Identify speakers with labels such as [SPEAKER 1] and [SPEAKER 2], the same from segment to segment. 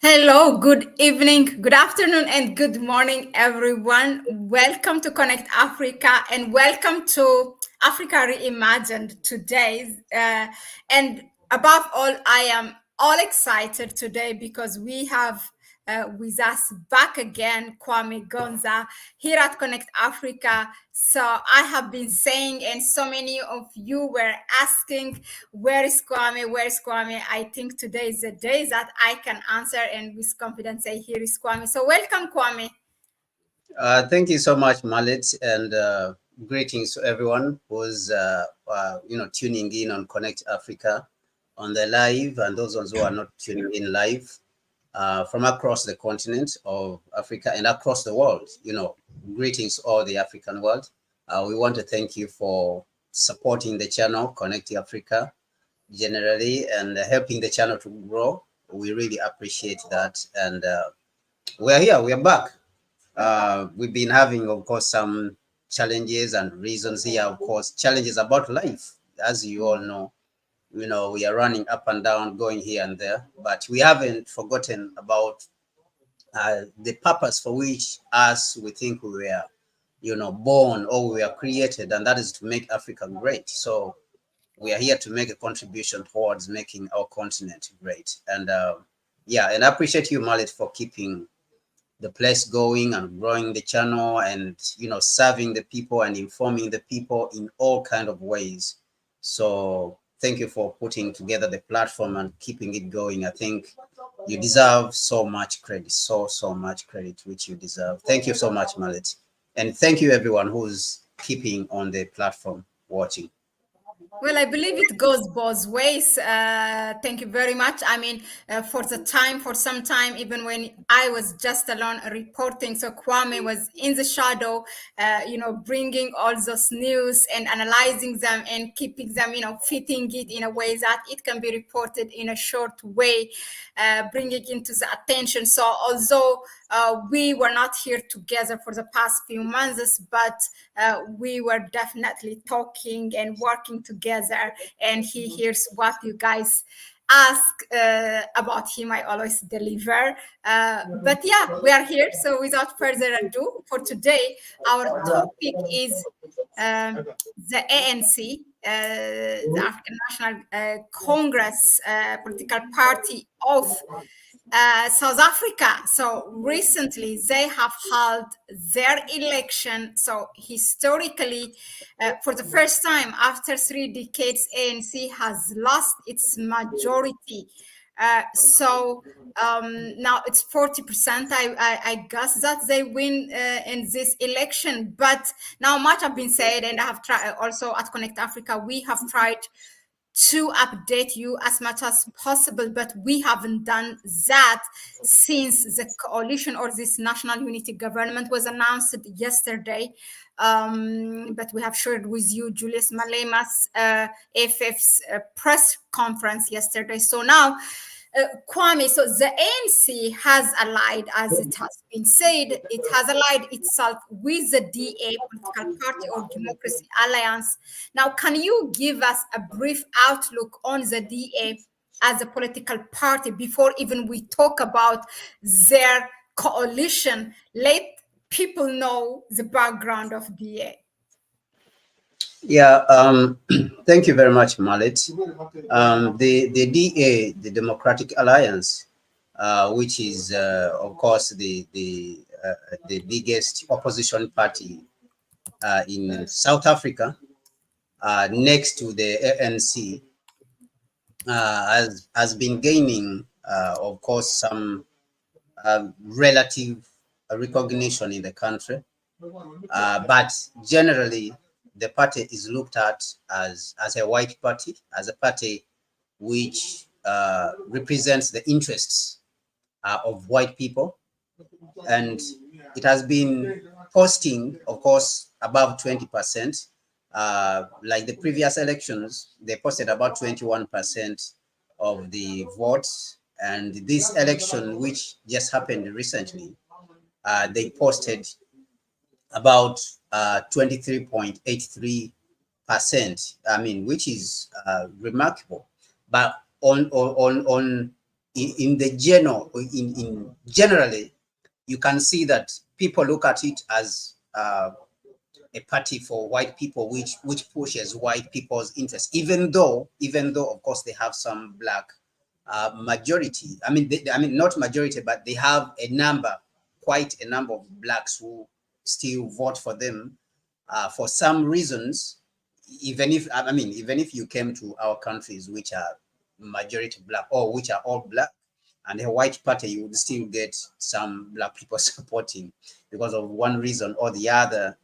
[SPEAKER 1] Hello, good evening, good afternoon, and good morning, everyone. Welcome to Connect Africa and welcome to Africa Reimagined today. And above all, I am all excited today because we have with us back again Kwame Gonza here at Connect Africa. So I have been saying, and so many of you were asking, where is Kwame? Where is Kwame? I think today is the day that I can answer and with confidence say, here is Kwame. So welcome, Kwame.
[SPEAKER 2] Thank you so much, Mahlet, and greetings to everyone who's tuning in on Connect Africa on the live, and those ones who are not tuning in live from across the continent of Africa and across the world. Greetings all the African world. We want to thank you for supporting the channel Connect Africa generally and helping the channel to grow. We really appreciate that, and we're here. We're back. We've been having, of course, some challenges and reasons here. Of course, challenges about life, as you all know. We are running up and down, going here and there, but we haven't forgotten about the purpose for which we think we were, born or we were created, and that is to make Africa great. So we are here to make a contribution towards making our continent great. And and I appreciate you, Mahlet, for keeping the place going and growing the channel and serving the people and informing the people in all kind of ways. So thank you for putting together the platform and keeping it going. I think you deserve so much credit, so much credit, which you deserve. Thank you so much, Mahlet, and thank you everyone who's keeping on the platform watching.
[SPEAKER 1] Well, I believe it goes both ways. Thank you very much. I mean, for some time, even when I was just alone reporting, so Kwame was in the shadow, bringing all those news and analyzing them and keeping them, fitting it in a way that it can be reported in a short way, bringing into the attention. So although we were not here together for the past few months, but we were definitely talking and working together, and he hears what you guys ask about him. I always deliver. But yeah, we are here. So without further ado, for today, our topic is the ANC, the African National Congress political party of South Africa. So recently they have held their election. So historically, for the first time after 3 decades, ANC has lost its majority. Now it's 40%. I guess that they win in this election. But now much have been said, and I have tried also at Connect Africa. We have tried to update you as much as possible, but we haven't done that since the coalition or this national unity government was announced yesterday. But we have shared with you Julius Malema's FF's press conference yesterday. So now, Kwame, so the ANC has allied, as it has been said, it has allied itself with the DA political party or Democracy Alliance. Now, can you give us a brief outlook on the DA as a political party before even we talk about their coalition? Let people know the background of DA.
[SPEAKER 2] Yeah, thank you very much, Mahlet. The DA, the Democratic Alliance, which is of course the biggest opposition party in South Africa, next to the ANC, has been gaining, of course, some relative recognition in the country, but generally the party is looked at as a white party, as a party which represents the interests of white people, and it has been posting, of course, above 20%. Like the previous elections, they posted about 21% of the votes, and this election, which just happened recently, they posted about 23.83%. I mean, which is remarkable. But on in the general, in generally, you can see that people look at it as a party for white people, which pushes white people's interests, even though of course they have some black majority. I mean, not majority, but they have quite a number of blacks who still vote for them for some reasons. Even if you came to our countries, which are majority black or which are all black, and a white party, you would still get some black people supporting because of one reason or the other.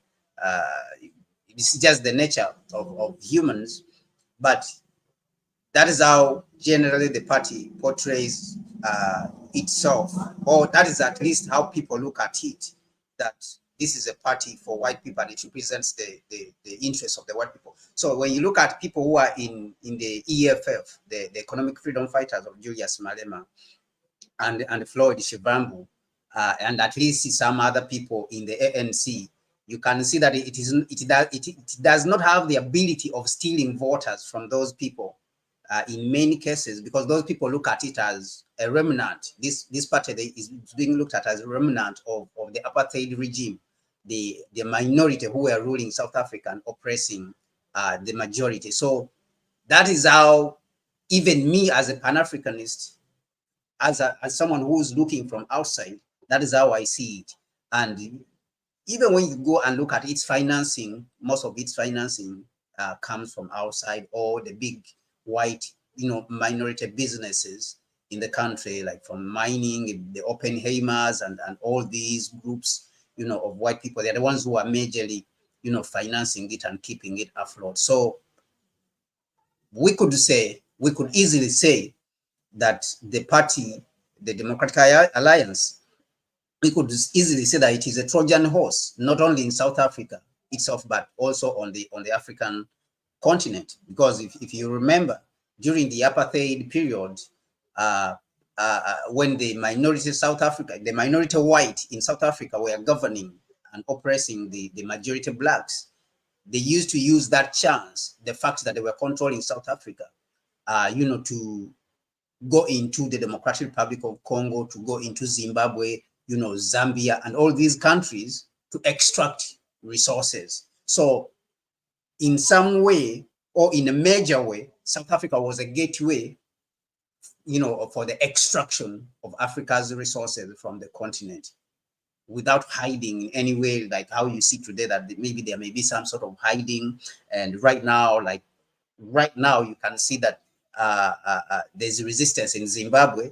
[SPEAKER 2] It's just the nature of humans, but that is how generally the party portrays itself, or that is at least how people look at it, that this is a party for white people and it represents the interests of the white people. So when you look at people who are in the EFF, the Economic Freedom Fighters of Julius Malema and Floyd Shivambu, and at least some other people in the ANC, you can see that it does not have the ability of stealing voters from those people in many cases, because those people look at it as a remnant. This party is being looked at as a remnant of the apartheid regime, the minority who were ruling South Africa and oppressing the majority. So that is how even me as a Pan-Africanist, as someone who's looking from outside, that is how I see it. And even when you go and look at its financing, most of its financing comes from outside, or the big white, minority businesses in the country, like from mining, the Oppenheimers and all these groups, of white people. They're the ones who are majorly, financing it and keeping it afloat. So we could easily say that the party, the Democratic Alliance, we could easily say that it is a Trojan horse, not only in South Africa itself, but also on the African continent. Because if you remember, during the apartheid period, when the minority the minority white in South Africa were governing and oppressing the majority blacks, they used to use that chance, the fact that they were controlling South Africa, to go into the Democratic Republic of Congo, to go into Zimbabwe, Zambia, and all these countries to extract resources. So in some way, or in a major way, South Africa was a gateway, for the extraction of Africa's resources from the continent, without hiding in any way, like how you see today, that maybe there may be some sort of hiding. And right now, you can see that there's resistance in Zimbabwe.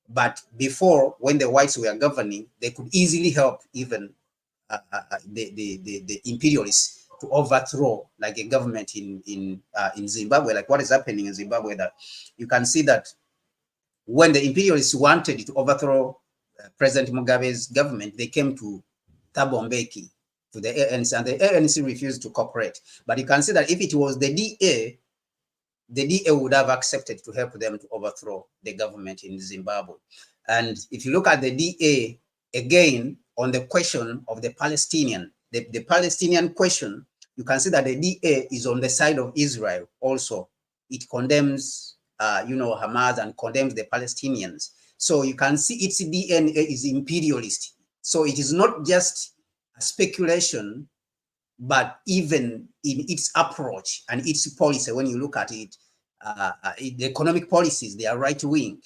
[SPEAKER 2] But before, when the whites were governing, they could easily help even the imperialists to overthrow, like a government in Zimbabwe, like what is happening in Zimbabwe. That you can see that when the imperialists wanted to overthrow President Mugabe's government, they came to Thabo Mbeki, to the ANC, and the ANC refused to cooperate. But you can see that if it was the DA would have accepted to help them to overthrow the government in Zimbabwe. And if you look at the DA again on the question of the Palestinian question, you can see that the DA is on the side of Israel also. It condemns, Hamas, and condemns the Palestinians. So you can see its DNA is imperialist. So it is not just a speculation, but even in its approach and its policy, when you look at it, the economic policies, they are right wing.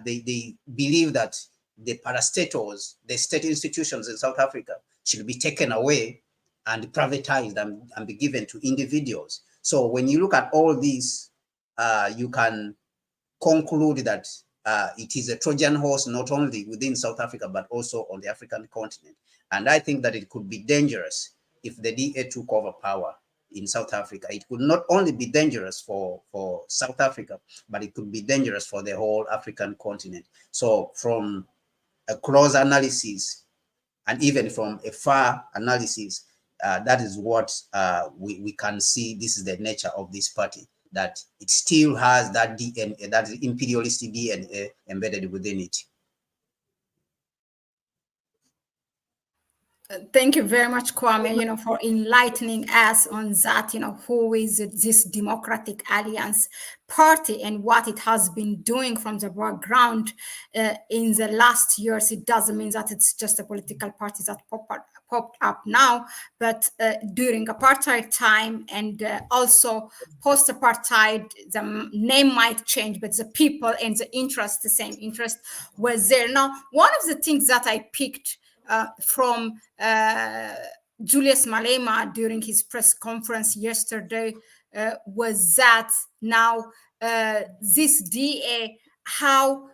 [SPEAKER 2] They believe that the parastatals, the state institutions in South Africa, should be taken away and privatized and be given to individuals. So when you look at all these, you can conclude that it is a Trojan horse, not only within South Africa, but also on the African continent. And I think that it could be dangerous if the DA took over power in South Africa. It could not only be dangerous for South Africa, but it could be dangerous for the whole African continent. So from a close analysis, and even from a far analysis, that is what we can see. This is the nature of this party, that it still has that DNA, that imperialistic DNA embedded within it.
[SPEAKER 1] Thank you very much, Kwame, for enlightening us on that, who is this Democratic Alliance Party and what it has been doing from the background in the last years. It doesn't mean that it's just a political party that popped up now, but during apartheid time and also post-apartheid, the name might change, but the people and the interest, the same interest was there. Now, one of the things that I picked from Julius Malema during his press conference yesterday was that now this DA, how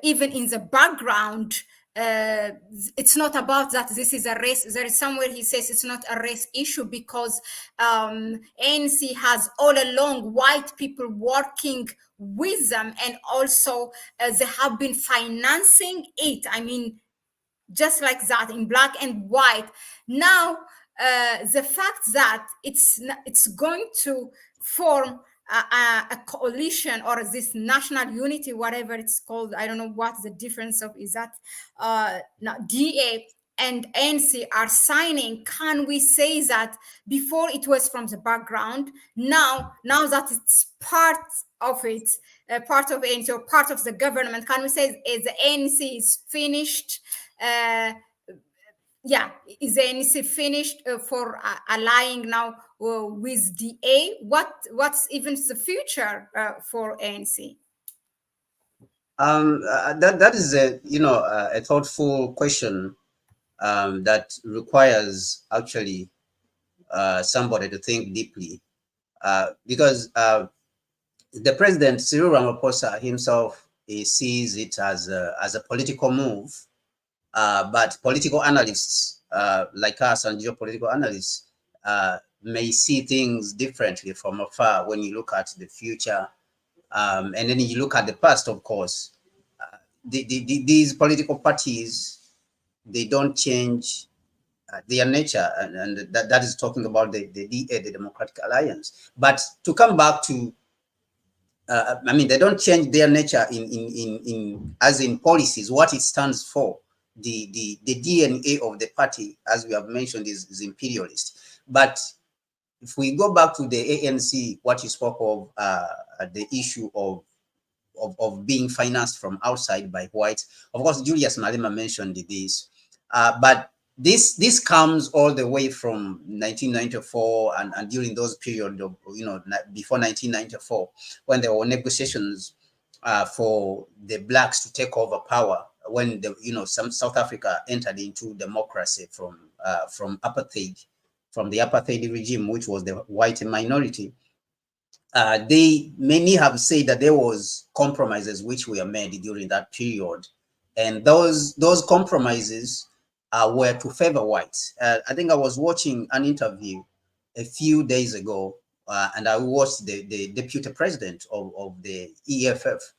[SPEAKER 1] even in the background, it's not about that this is a race. There is somewhere he says it's not a race issue because ANC has all along white people working with them, and also they have been financing it. I mean, just like that, in black and white. Now, the fact that it's going to form a coalition or this national unity, whatever it's called, I don't know what the difference of is that DA and ANC are signing. Can we say that before it was from the background, now that it's part of it, part of ANC or part of the government, can we say the ANC is finished? Yeah, is the ANC finished for allying now with DA? What's even the future for ANC?
[SPEAKER 2] That is a thoughtful question that requires actually somebody to think deeply, because the president Cyril Ramaphosa himself, he sees it as a political move, but political analysts like us and geopolitical analysts may see things differently from afar when you look at the future, and then you look at the past. Of course, these political parties, they don't change their nature, and that is talking about the DA, the Democratic Alliance. But to come back to, I mean, they don't change their nature in as in policies, what it stands for. The DNA of the party, as we have mentioned, is imperialist. But if we go back to the ANC, what you spoke of, the issue of being financed from outside by whites. Of course, Julius Malema mentioned this, but this comes all the way from 1994 and during those period of, before 1994, when there were negotiations for the blacks to take over power, when some South Africa entered into democracy from apartheid, from the apartheid regime, which was the white minority. Many have said that there was compromises which were made during that period, and those compromises were to favor whites. I think I was watching an interview a few days ago, and I watched the deputy president of the EFF,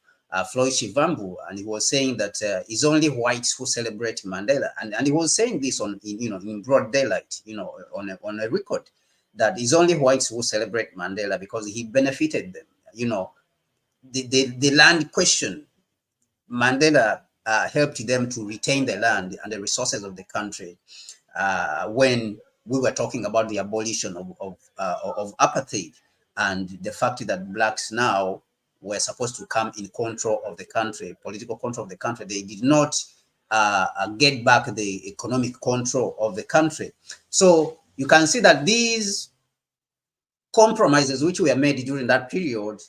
[SPEAKER 2] Floyd Shivambu, and he was saying that it's only whites who celebrate Mandela, and he was saying this in broad daylight, on a record, that it's only whites who celebrate Mandela because he benefited them. The land question, Mandela helped them to retain the land and the resources of the country when we were talking about the abolition of apartheid and the fact that blacks now were supposed to come in control of the country, political control of the country. They did not get back the economic control of the country. So you can see that these compromises which were made during that period,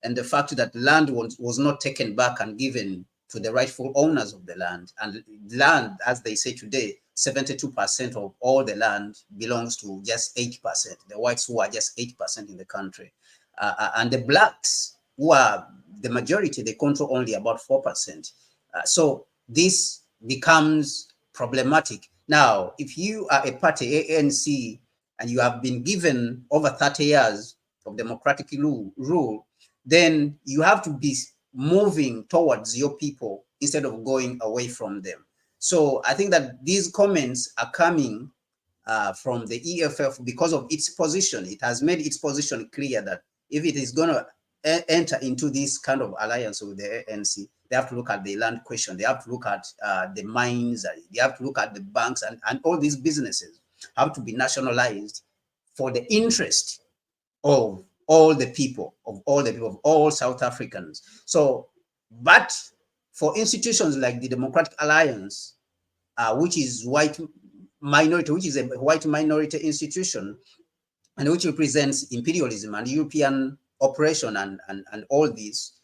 [SPEAKER 2] and the fact that land was not taken back and given to the rightful owners of the land, and land, as they say today, 72% of all the land belongs to just 8%, the whites who are just 8% in the country. And the blacks, who are the majority, they control only about 4%. So this becomes problematic. Now, if you are a party, ANC, and you have been given over 30 years of democratic rule, then you have to be moving towards your people instead of going away from them. So I think that these comments are coming from the EFF because of its position. It has made its position clear that if it is going to enter into this kind of alliance with the ANC, They have to look at the land question. They have to look at the mines. They have to look at the banks, and all these businesses have to be nationalized for the interest of all the people, of all South Africans. So, but for institutions like the Democratic Alliance, which is white minority, which is a white minority institution, and which represents imperialism and European oppression and all this,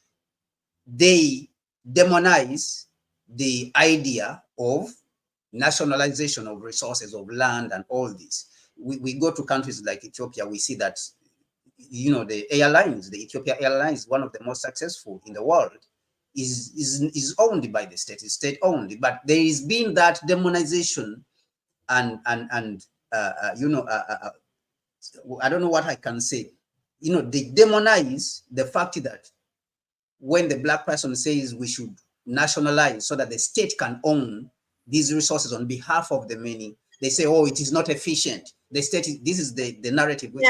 [SPEAKER 2] they demonize the idea of nationalization of resources, of land, and all this. We go to countries like Ethiopia, we see that, you know, the airlines, the Ethiopia Airlines, one of the most successful in the world, is owned by the state, is state owned. But there has been that demonization and you know, I don't know what I can say. You know, they demonize the fact that when the black person says we should nationalize so that the state can own these resources on behalf of the many, they say, oh, it is not efficient. The state, this is the narrative. Which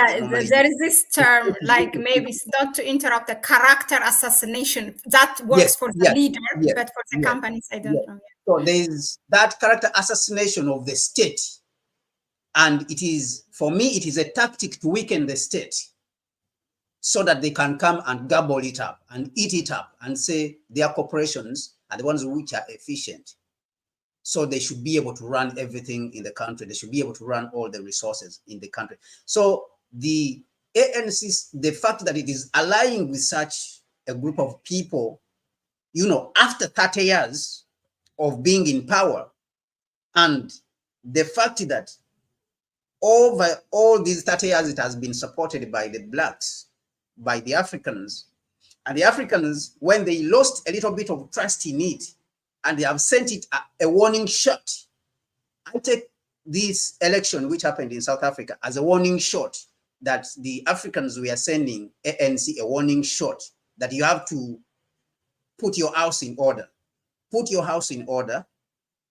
[SPEAKER 1] there is this term, like, maybe it's not to interrupt, the character assassination that works for the leader, but for the companies, I don't know.
[SPEAKER 2] So there is that character assassination of the state. And it is, for me, it is a tactic to weaken the state so that they can come and gobble it up and eat it up and say their corporations are the ones which are efficient. So they should be able to run everything in the country. They should be able to run all the resources in the country. So the ANC, the fact that it is allying with such a group of people, you know, after 30 years of being in power, and the fact that over all these 30 years, it has been supported by the blacks, by the Africans. And the Africans, when they lost a little bit of trust in it, and they have sent it a warning shot. I take this election, which happened in South Africa, as a warning shot that the Africans were sending ANC a warning shot that you have to put your house in order. Put your house in order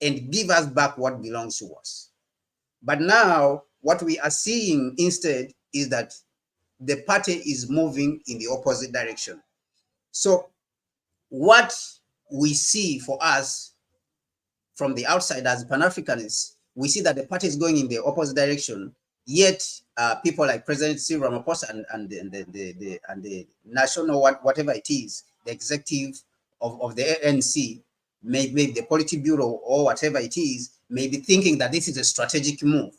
[SPEAKER 2] and give us back what belongs to us. But now, what we are seeing instead is that the party is moving in the opposite direction. So what we see for us from the outside as Pan-Africanists, we see that the party is going in the opposite direction, yet people like President Cyril Ramaphosa and the national, whatever it is, the executive of the ANC, maybe the Politburo or whatever it is, may be thinking that this is a strategic move.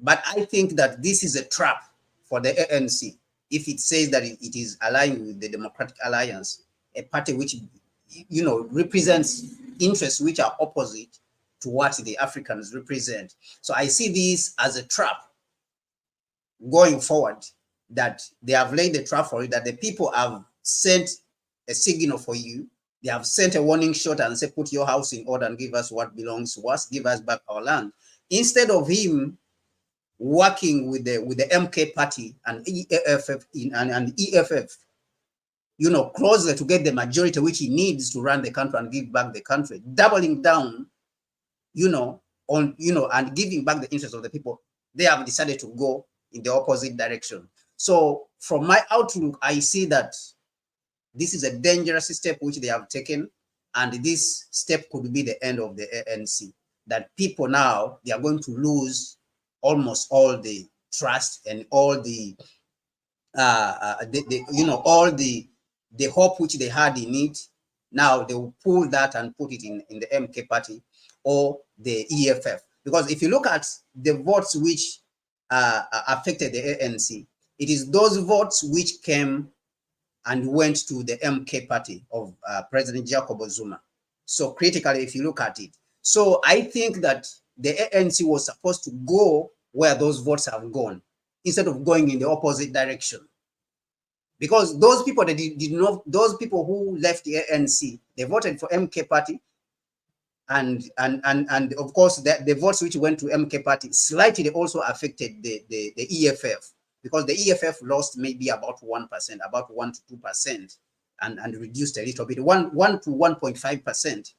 [SPEAKER 2] But I think that this is a trap for the ANC if it says that it is aligned with the Democratic Alliance, a party which, you know, represents interests which are opposite to what the Africans represent. So I see this as a trap going forward, that they have laid the trap for it, that the people have sent a signal for you. They have sent a warning shot and said, put your house in order and give us what belongs to us, give us back our land. Instead of him working with the MK party and EFF, you know, closer to get the majority which he needs to run the country and give back the country, doubling down, you know, on, you know, and giving back the interests of the people, they have decided to go in the opposite direction. So from my outlook, I see that this is a dangerous step which they have taken, and this step could be the end of the ANC, that people now, they are going to lose almost all the trust and all the, you know, all the hope which they had in it. Now they will pull that and put it in the MK party or the EFF. Because if you look at the votes which affected the ANC, it is those votes which came and went to the MK party of President Jacob Zuma. So critically, if you look at it. So I think that the ANC was supposed to go where those votes have gone, instead of going in the opposite direction. Because those people that did not, those people who left the ANC, they voted for MK party, and of course the votes which went to MK party slightly also affected the EFF, because the EFF lost maybe about 1%, about 1 to 2%, and reduced a little bit. 1 to 1.5%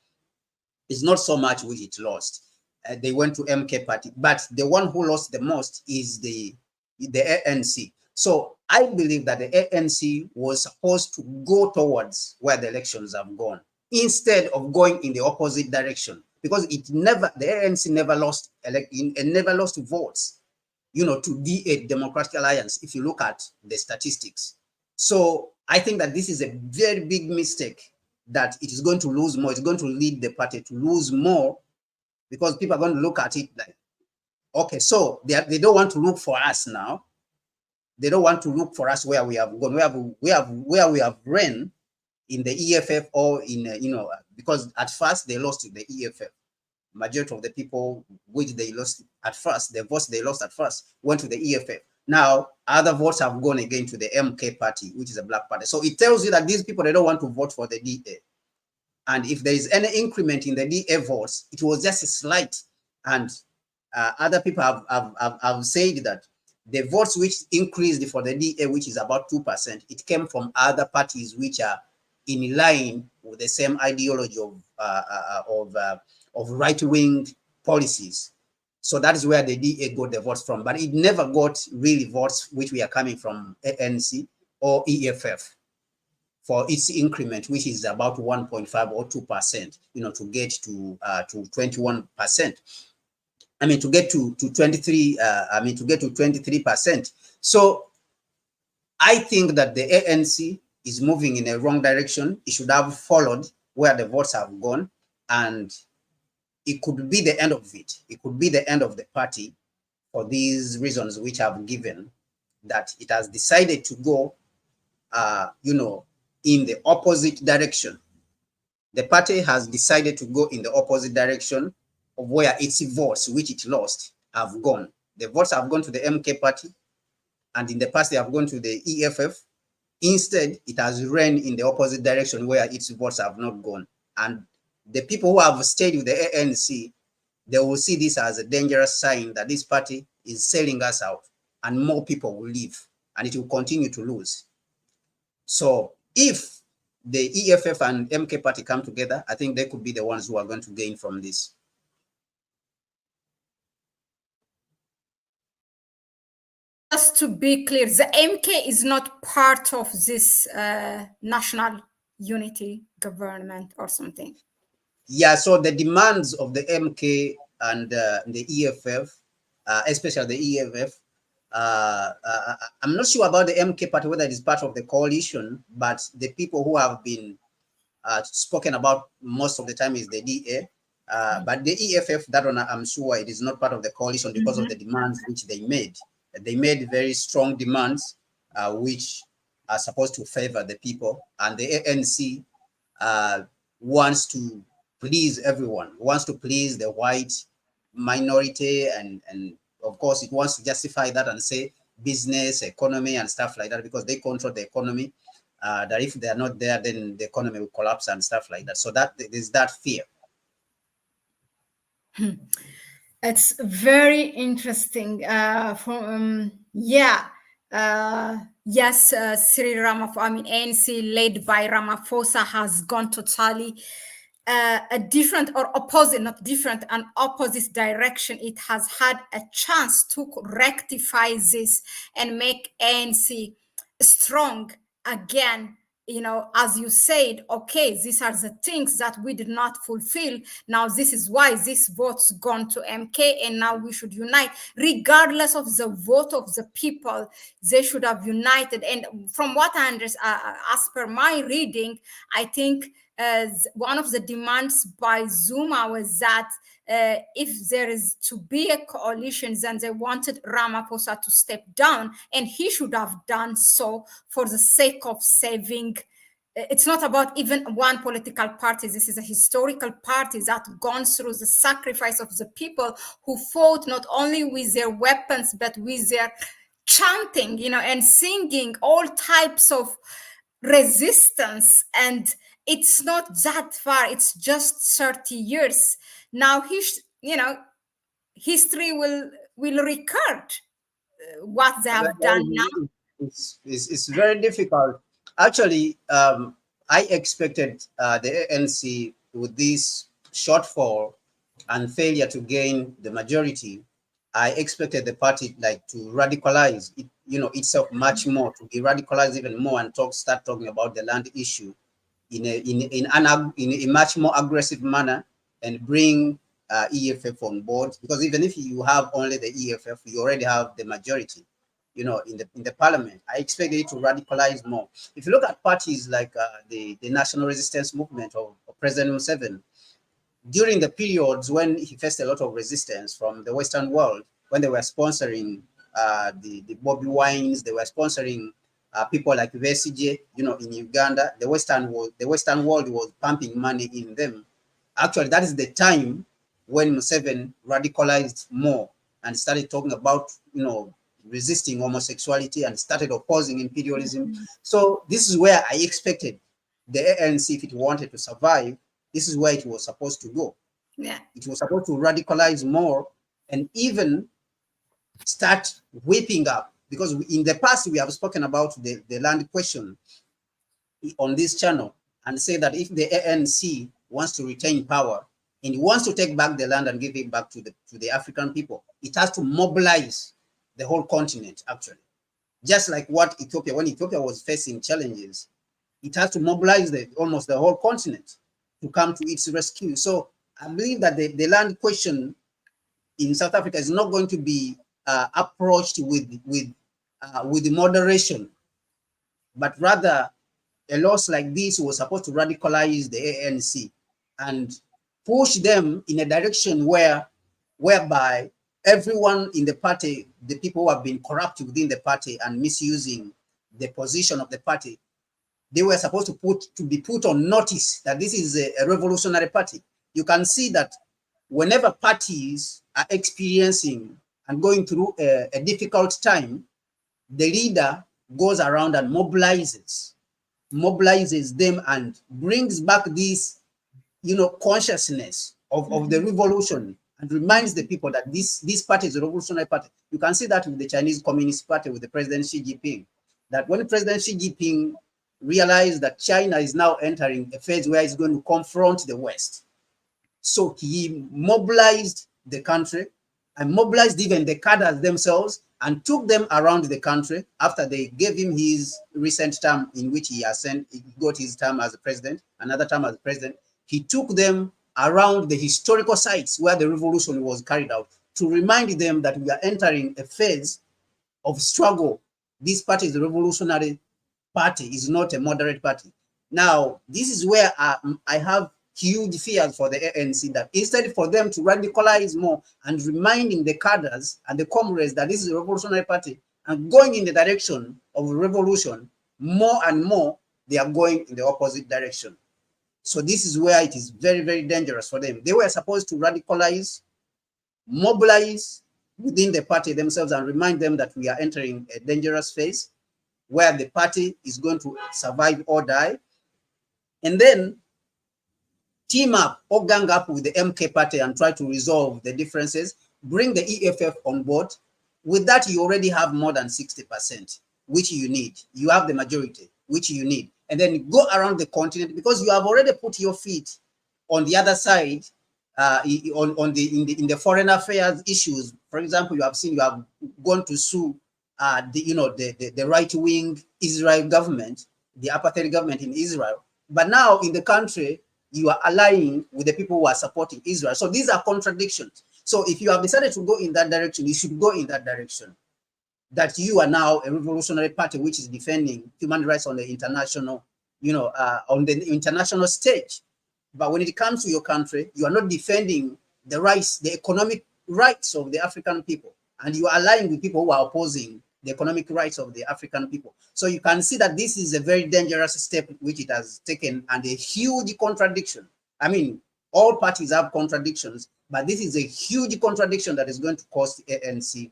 [SPEAKER 2] is not so much which it lost. They went to MK party, but the one who lost the most is the ANC. So I believe that the ANC was supposed to go towards where the elections have gone, instead of going in the opposite direction, because the ANC never lost never lost votes, to D8 Democratic Alliance, if you look at the statistics. So I think that this is a very big mistake, that it is going to lose more. It's going to lead the party to lose more, because people are going to look at it like, okay, so they don't want to look for us now. They don't want to look for us where we have gone, where we have ran in the EFF, or in, because at first they lost to the EFF. Majority of the people which they lost at first, the votes they lost at first, went to the EFF. Now, other votes have gone again to the MK party, which is a black party. So it tells you that these people, they don't want to vote for the DA. And if there is any increment in the DA votes, it was just a slight. And other people have said that the votes which increased for the DA, which is about 2%, it came from other parties which are in line with the same ideology of right-wing policies. So that is where the DA got the votes from, but it never got really votes which we are coming from ANC or EFF for its increment, which is about 1.5 or 2%, to get to 21%. I mean, to get to 23. To get to 23%. So I think that the ANC is moving in a wrong direction. It should have followed where the votes have gone, and it could be the end of it. It could be the end of the party for these reasons which I've given, that it has decided to go, in the opposite direction. The party has decided to go in the opposite direction of where its votes, which it lost, have gone. The votes have gone to the MK party, and in the past they have gone to the EFF. Instead, it has ran in the opposite direction where its votes have not gone. And the people who have stayed with the ANC, they will see this as a dangerous sign that this party is selling us out, and more people will leave, and it will continue to lose. So if the EFF and MK party come together, I think they could be the ones who are going to gain from this.
[SPEAKER 1] Just to be clear, the MK is not part of this national unity government or something.
[SPEAKER 2] Yeah, so the demands of the MK and the EFF, especially the EFF, I'm not sure about the MK party, whether it is part of the coalition, but the people who have been spoken about most of the time is the DA. But the EFF, that one, I'm sure it is not part of the coalition because of the demands which they made. They made very strong demands, which are supposed to favor the people. And the ANC wants to please everyone, wants to please the white minority. And of course, it wants to justify that and say business, economy, and stuff like that, because they control the economy. That if they are not there, then the economy will collapse and stuff like that. So that there's that fear.
[SPEAKER 1] It's very interesting. Yes, Cyril Ramaphosa, ANC led by Ramaphosa has gone totally a different or opposite, not different, an opposite direction. It has had a chance to rectify this and make ANC strong again. As you said, okay, these are the things that we did not fulfill. Now, this is why this vote's gone to MK, and now we should unite. Regardless of the vote of the people, they should have united. And from what I understand, as per my reading, I think one of the demands by Zuma was that if there is to be a coalition, then they wanted Ramaphosa to step down, and he should have done so for the sake of saving. It's not about even one political party. This is a historical party that gone through the sacrifice of the people who fought not only with their weapons, but with their chanting, and singing all types of resistance. And it's not that far. It's just 30 years. Now, history will record what they have done now.
[SPEAKER 2] It's very difficult. Actually, I expected the ANC, with this shortfall and failure to gain the majority, I expected the party to radicalize it, itself much more, to be radicalized even more, and start talking about the land issue, in a much more aggressive manner and bring EFF on board, because even if you have only the EFF, you already have the majority, in the parliament. I expect it to radicalize more. If you look at parties like the National Resistance Movement of President Museveni, during the periods when he faced a lot of resistance from the Western world, when they were sponsoring the Bobby Wines, they were sponsoring people like Beyecha, in Uganda, the Western world was pumping money in them. Actually, that is the time when Museveni radicalized more and started talking about, resisting homosexuality and started opposing imperialism. So this is where I expected the ANC, if it wanted to survive, this is where it was supposed to go.
[SPEAKER 1] Yeah.
[SPEAKER 2] It was supposed to radicalize more and even start whipping up, because in the past we have spoken about the land question on this channel and say that if the ANC wants to retain power and wants to take back the land and give it back to the African people, it has to mobilize the whole continent, actually. Just like what when Ethiopia was facing challenges, it has to mobilize almost the whole continent to come to its rescue. So I believe that the land question in South Africa is not going to be approached with moderation, but rather a loss like this was supposed to radicalize the ANC and push them in a direction whereby everyone in the party, the people who have been corrupt within the party and misusing the position of the party, they were supposed to be put on notice that this is a revolutionary party. You can see that whenever parties are experiencing and going through a difficult time, the leader goes around and mobilizes them and brings back this, consciousness of the revolution and reminds the people that this party is a revolutionary party. You can see that with the Chinese Communist Party, with the President Xi Jinping, that when President Xi Jinping realized that China is now entering a phase where it's going to confront the West, so he mobilized the country and mobilized even the cadres themselves and took them around the country after they gave him his recent term in which he got his term as a president, another term as president. He took them around the historical sites where the revolution was carried out to remind them that we are entering a phase of struggle. This party is a revolutionary party, is not a moderate party. Now, this is where I have huge fears for the ANC, that instead for them to radicalize more and reminding the cadres and the comrades that this is a revolutionary party and going in the direction of revolution, more and more they are going in the opposite direction. So this is where it is very, very dangerous for them. They were supposed to radicalize, mobilize within the party themselves and remind them that we are entering a dangerous phase where the party is going to survive or die, and then team up or gang up with the MK party and try to resolve the differences, bring the EFF on board. With that, you already have more than 60%, which you need. You have the majority, which you need. And then go around the continent, because you have already put your feet on the other side, in the foreign affairs issues. For example, you have gone to sue the right-wing Israel government, the apartheid government in Israel. But now in the country, you are allying with the people who are supporting Israel. So these are contradictions. So if you have decided to go in that direction, you should go in that direction. That you are now a revolutionary party which is defending human rights on the international, on the international stage. But when it comes to your country, you are not defending the rights, the economic rights of the African people. And you are allying with people who are opposing the economic rights of the African people. So you can see that this is a very dangerous step which it has taken, and a huge contradiction. I mean, all parties have contradictions, but this is a huge contradiction that is going to cost the ANC,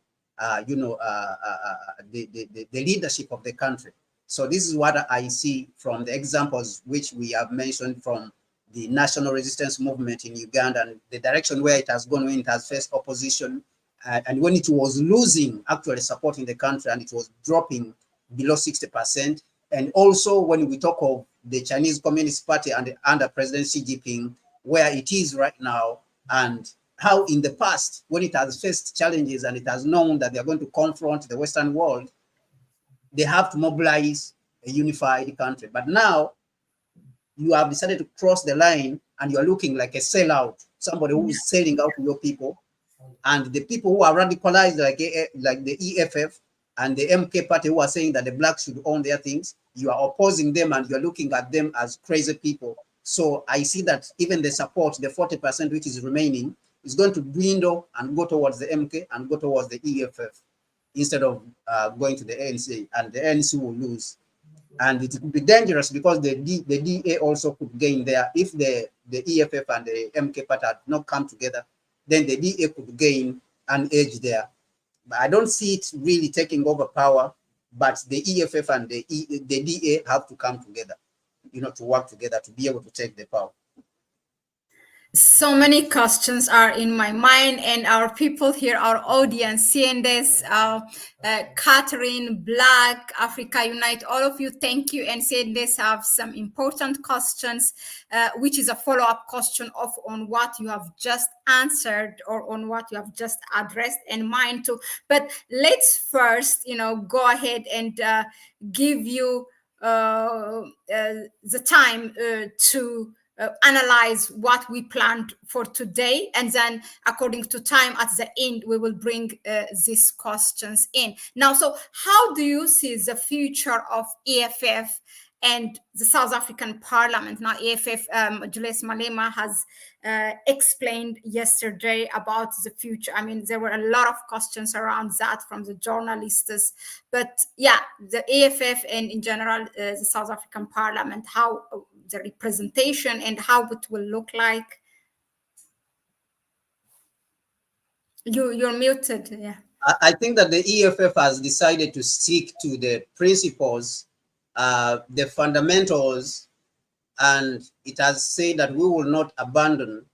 [SPEAKER 2] the leadership of the country. So this is what I see from the examples which we have mentioned from the national resistance movement in Uganda, and the direction where it has gone when it has faced opposition, and when it was losing actually support in the country and it was dropping below 60%. And also when we talk of the Chinese Communist Party and under President Xi Jinping, where it is right now, and how in the past, when it has faced challenges and it has known that they are going to confront the Western world, they have to mobilize a unified country. But now you have decided to cross the line and you are looking like a sellout, somebody who is selling out to your people. And the people who are radicalized, like the EFF and the MK party, who are saying that the blacks should own their things, you are opposing them and you're looking at them as crazy people. So I see that even the support, the 40% which is remaining, is going to dwindle and go towards the MK and go towards the EFF instead of going to the ANC, and the ANC will lose. And it would be dangerous because the DA also could gain there. If the EFF and the MK party had not come together, then the DA could gain an edge there. But I don't see it really taking over power, but the EFF and the DA have to come together, to work together to be able to take the power.
[SPEAKER 1] So many questions are in my mind, and our people here, our audience, seeing this, Catherine, Black, Africa Unite, all of you, thank you. And seeing this have some important questions, which is a follow-up question on what you have just answered or on what you have just addressed, and mine too. But let's first, go ahead and give you the time to analyze what we planned for today, and then according to time at the end we will bring these questions in. Now, so how do you see the future of EFF and the South African Parliament? Now, EFF, Julius Malema has explained yesterday about the future. I mean, there were a lot of questions around that from the journalists, but yeah, the EFF and in general the South African Parliament, how the representation and how it will look like. You're muted. Yeah.
[SPEAKER 2] I think that the EFF has decided to stick to the principles, the fundamentals, and it has said that we will not abandon.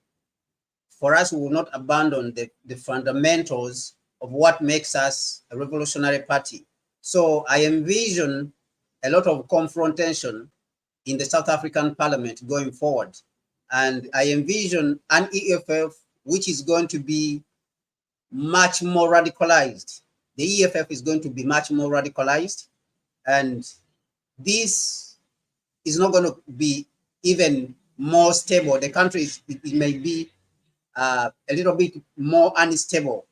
[SPEAKER 2] For us, we will not abandon the fundamentals of what makes us a revolutionary party. So I envision a lot of confrontation in the South African Parliament going forward. And I envision an EFF which is going to be much more radicalized. The EFF is going to be much more radicalized. And this is not going to be even more stable. The country, it may be a little bit more unstable.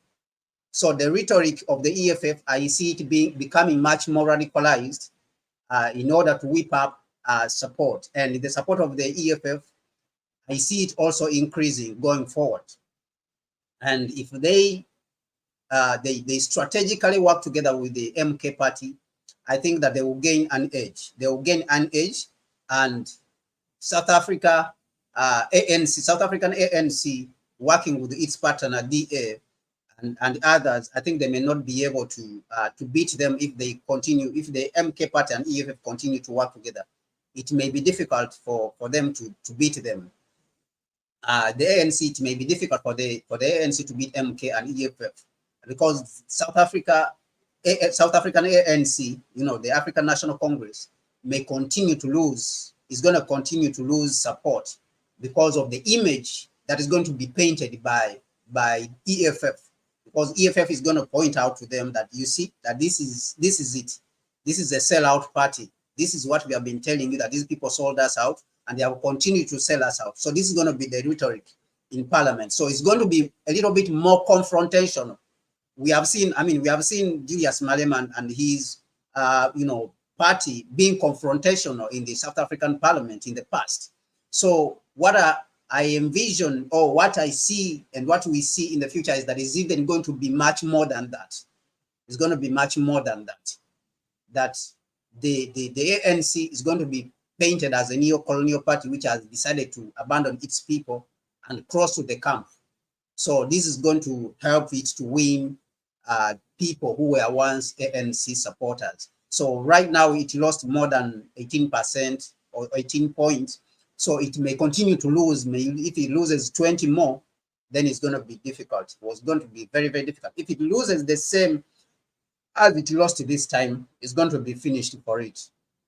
[SPEAKER 2] So the rhetoric of the EFF, I see it becoming much more radicalized in order to whip up support. And the support of the EFF, I see it also increasing going forward. And if they strategically work together with the MK party, I think that they will gain an edge. They will gain an edge, and South African ANC, working with its partner DA and others, I think they may not be able to beat them if the MK party and EFF continue to work together. It may be difficult for them to beat them. The ANC, it may be difficult for the ANC to beat MK and EFF, because South African ANC, the African National Congress, may continue to lose, is going to continue to lose support because of the image that is going to be painted by EFF. Because EFF is going to point out to them that, you see, that this is it. This is a sellout party. This is what we have been telling you, that these people sold us out and they will continue to sell us out. So this is going to be the rhetoric in Parliament. So it's going to be a little bit more confrontational. We have seen Julius Malema and his, party being confrontational in the South African Parliament in the past. So what I envision, or what I see and what we see in the future, is that it's even going to be much more than that. It's going to be much more than that. That the ANC is going to be painted as a neo-colonial party which has decided to abandon its people and cross to the camp. So this is going to help it to win people who were once ANC supporters. So right now it lost more than 18% or 18 points. So it may continue to lose. If it loses 20 more, then it's going to be difficult. It was going to be very, very difficult. If it loses the same as it lost this time, it's going to be finished for it.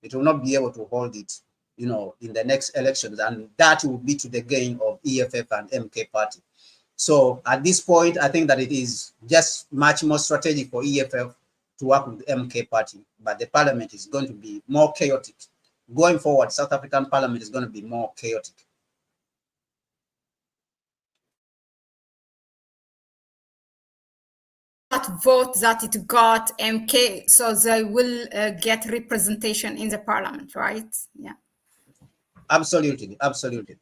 [SPEAKER 2] It will not be able to hold it, in the next elections. And that will be to the gain of EFF and MK party. So at this point, I think that it is just much more strategic for EFF to work with the MK party. But the Parliament is going to be more chaotic going forward, South African Parliament is going to be more chaotic.
[SPEAKER 1] That vote that it got MK, so they will get representation in the parliament, right? Yeah.
[SPEAKER 2] Absolutely, absolutely.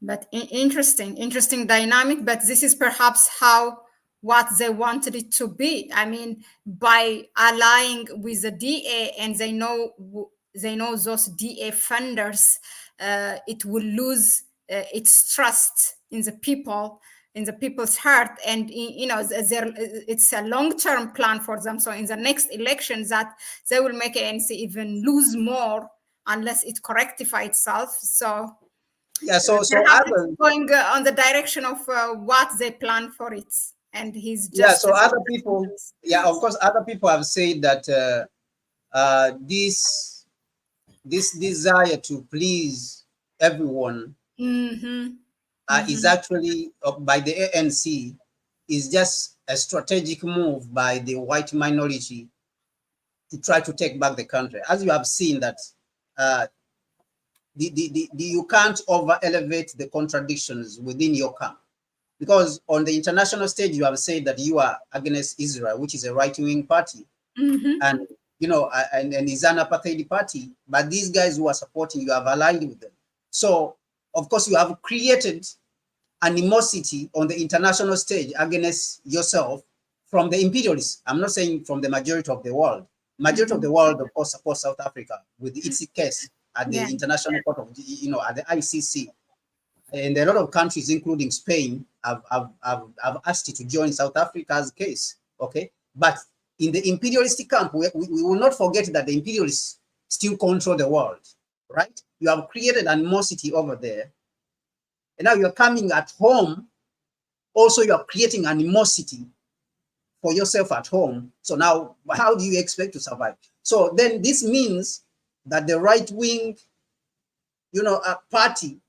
[SPEAKER 1] But interesting dynamic. But this is perhaps how what they wanted it to be. I mean, by allying with the DA, and they know those DA funders, it will lose its trust in the people, in the people's heart, and it's a long-term plan for them. So in the next election, that they will make ANC even lose more unless it rectify itself. So
[SPEAKER 2] yeah, so
[SPEAKER 1] perhaps
[SPEAKER 2] other,
[SPEAKER 1] it's going on the direction of what they plan for it, and he's
[SPEAKER 2] yeah,
[SPEAKER 1] just
[SPEAKER 2] so other people, yeah, of course, other people have said that this desire to please everyone is actually by the ANC is just a strategic move by the white minority to try to take back the country. As you have seen that you can't over elevate the contradictions within your camp, because on the international stage you have said that you are against Israel, which is a right-wing party, and and is an apartheid party, but these guys who are supporting you have allied with them. So of course you have created animosity on the international stage against yourself from the imperialists. I'm not saying from the majority of the world. Majority of the world, of course, supports South Africa with its case at the International Court of, at the ICC. And a lot of countries, including Spain, have asked it to join South Africa's case. Okay, but in the imperialistic camp, we will not forget that the imperialists still control the world, right? You have created animosity over there, and now you're coming at home. Also, you're creating animosity for yourself at home. So now, how do you expect to survive? So then this means that the right wing, party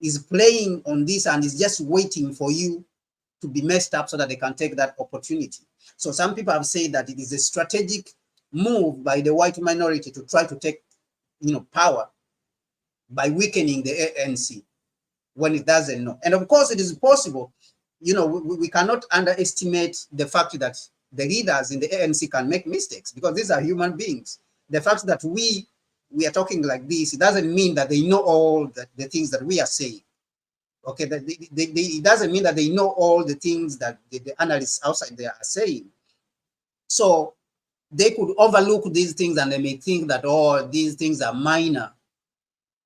[SPEAKER 2] is playing on this and is just waiting for you to be messed up so that they can take that opportunity. So some people have said that it is a strategic move by the white minority to try to take, power by weakening the ANC when it doesn't know. And of course, it is possible. We cannot underestimate the fact that the leaders in the ANC can make mistakes, because these are human beings. The fact that we are talking like this, it doesn't mean that they know all the things that we are saying. Okay, it doesn't mean that they know all the things that the analysts outside there are saying. So they could overlook these things and they may think that, oh, these things are minor.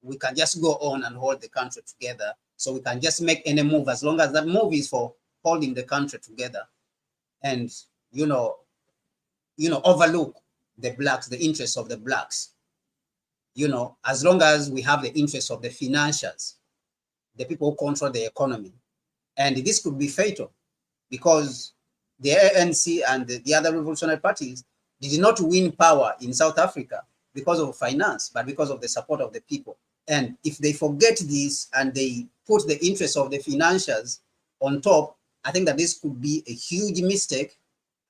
[SPEAKER 2] We can just go on and hold the country together. So we can just make any move as long as that move is for holding the country together, and overlook the blacks, the interests of the blacks. As long as we have the interests of the financiers, the people who control the economy. And this could be fatal, because the ANC and the other revolutionary parties did not win power in South Africa because of finance, but because of the support of the people. And if they forget this and they put the interests of the financiers on top, I think that this could be a huge mistake,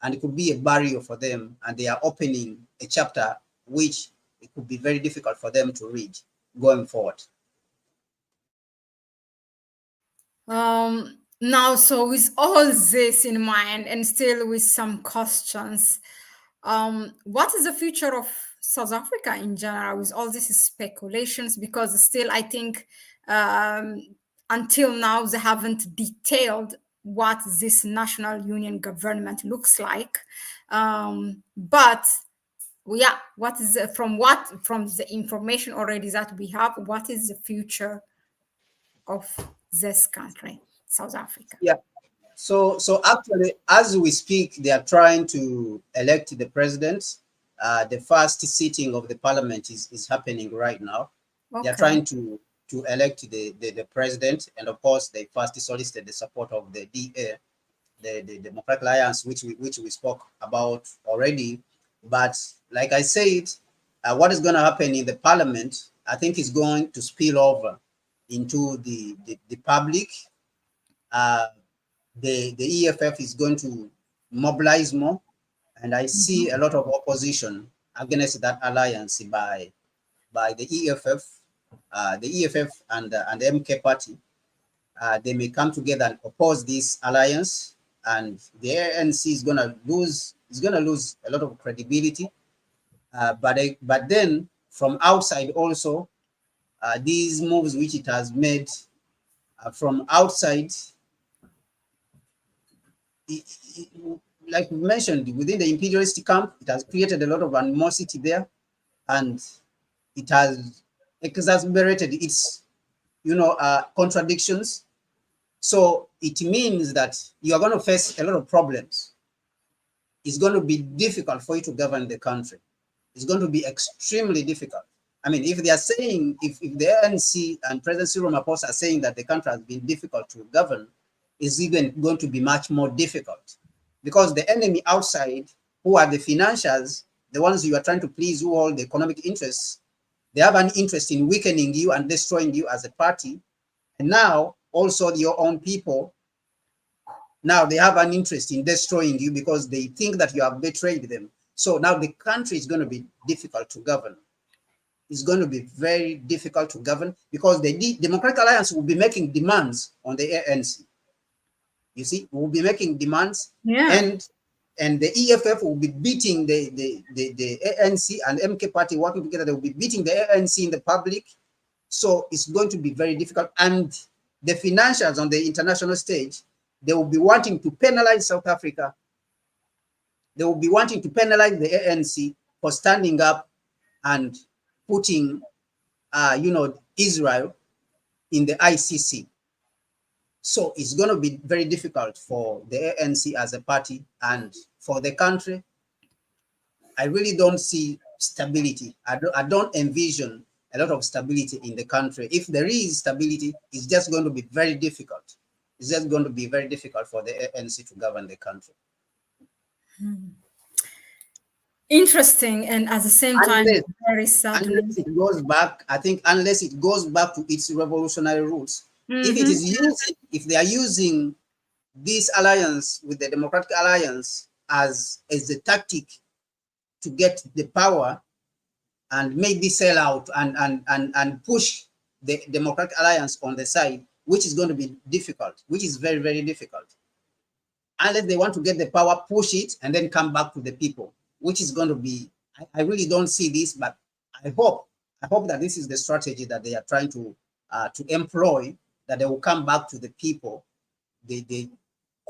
[SPEAKER 2] and it could be a barrier for them. And they are opening a chapter which it could be very difficult for them to read going forward.
[SPEAKER 1] Now, so with all this in mind, and still with some questions, what is the future of South Africa in general with all these speculations? Because still, I think until now they haven't detailed what this national union government looks like. But yeah, what is from the information already that we have, what is the future of this country, South Africa?
[SPEAKER 2] Yeah. So actually, as we speak, they are trying to elect the president. The first sitting of the parliament is happening right now. Okay. They are trying to elect the president, and of course, they first solicited the support of the DA, the Democratic Alliance, which we spoke about already. But like I said, what is going to happen in the parliament, I think, is going to spill over into the public. The EFF is going to mobilize more, and I see a lot of opposition against that alliance by by the EFF and the MK party, they may come together and oppose this alliance, and the ANC is gonna lose a lot of credibility. But then from outside also, these moves which it has made from outside, like we mentioned, within the imperialist camp, it has created a lot of animosity there, and it has exacerbated its, contradictions. So it means that you are going to face a lot of problems. It's going to be difficult for you to govern the country. It's going to be extremely difficult. I mean, if they are saying, if the ANC and President Cyril Ramaphosa are saying that the country has been difficult to govern, it's even going to be much more difficult, because the enemy outside, who are the financiers, the ones you are trying to please, who hold the economic interests, they have an interest in weakening you and destroying you as a party. And now also your own people, now they have an interest in destroying you because they think that you have betrayed them. So now the country is going to be difficult to govern. It's going to be very difficult to govern, because the Democratic Alliance will be making demands on the ANC. You see, we'll be making demands, and the EFF will be beating the ANC, and MK party working together. They will be beating the ANC in the public. So it's going to be very difficult. And the financiers on the international stage, they will be wanting to penalize South Africa. They will be wanting to penalize the ANC for standing up and putting, Israel in the ICC. So it's going to be very difficult for the ANC as a party, and for the country. I really don't see stability. I don't envision a lot of stability in the country. If there is stability, it's just going to be very difficult. It's just going to be very difficult for the ANC to govern the country.
[SPEAKER 1] Interesting, and at the same time, very saddening.
[SPEAKER 2] Unless it goes back, I think, unless it goes back to its revolutionary roots. If it is using, if they are using this alliance with the Democratic Alliance as a tactic to get the power and maybe sell out and push the Democratic Alliance on the side, which is going to be difficult, which is very, very difficult. Unless they want to get the power, push it, and then come back to the people, which is going to be, I really don't see this, but I hope that this is the strategy that they are trying to employ, that they will come back to the people,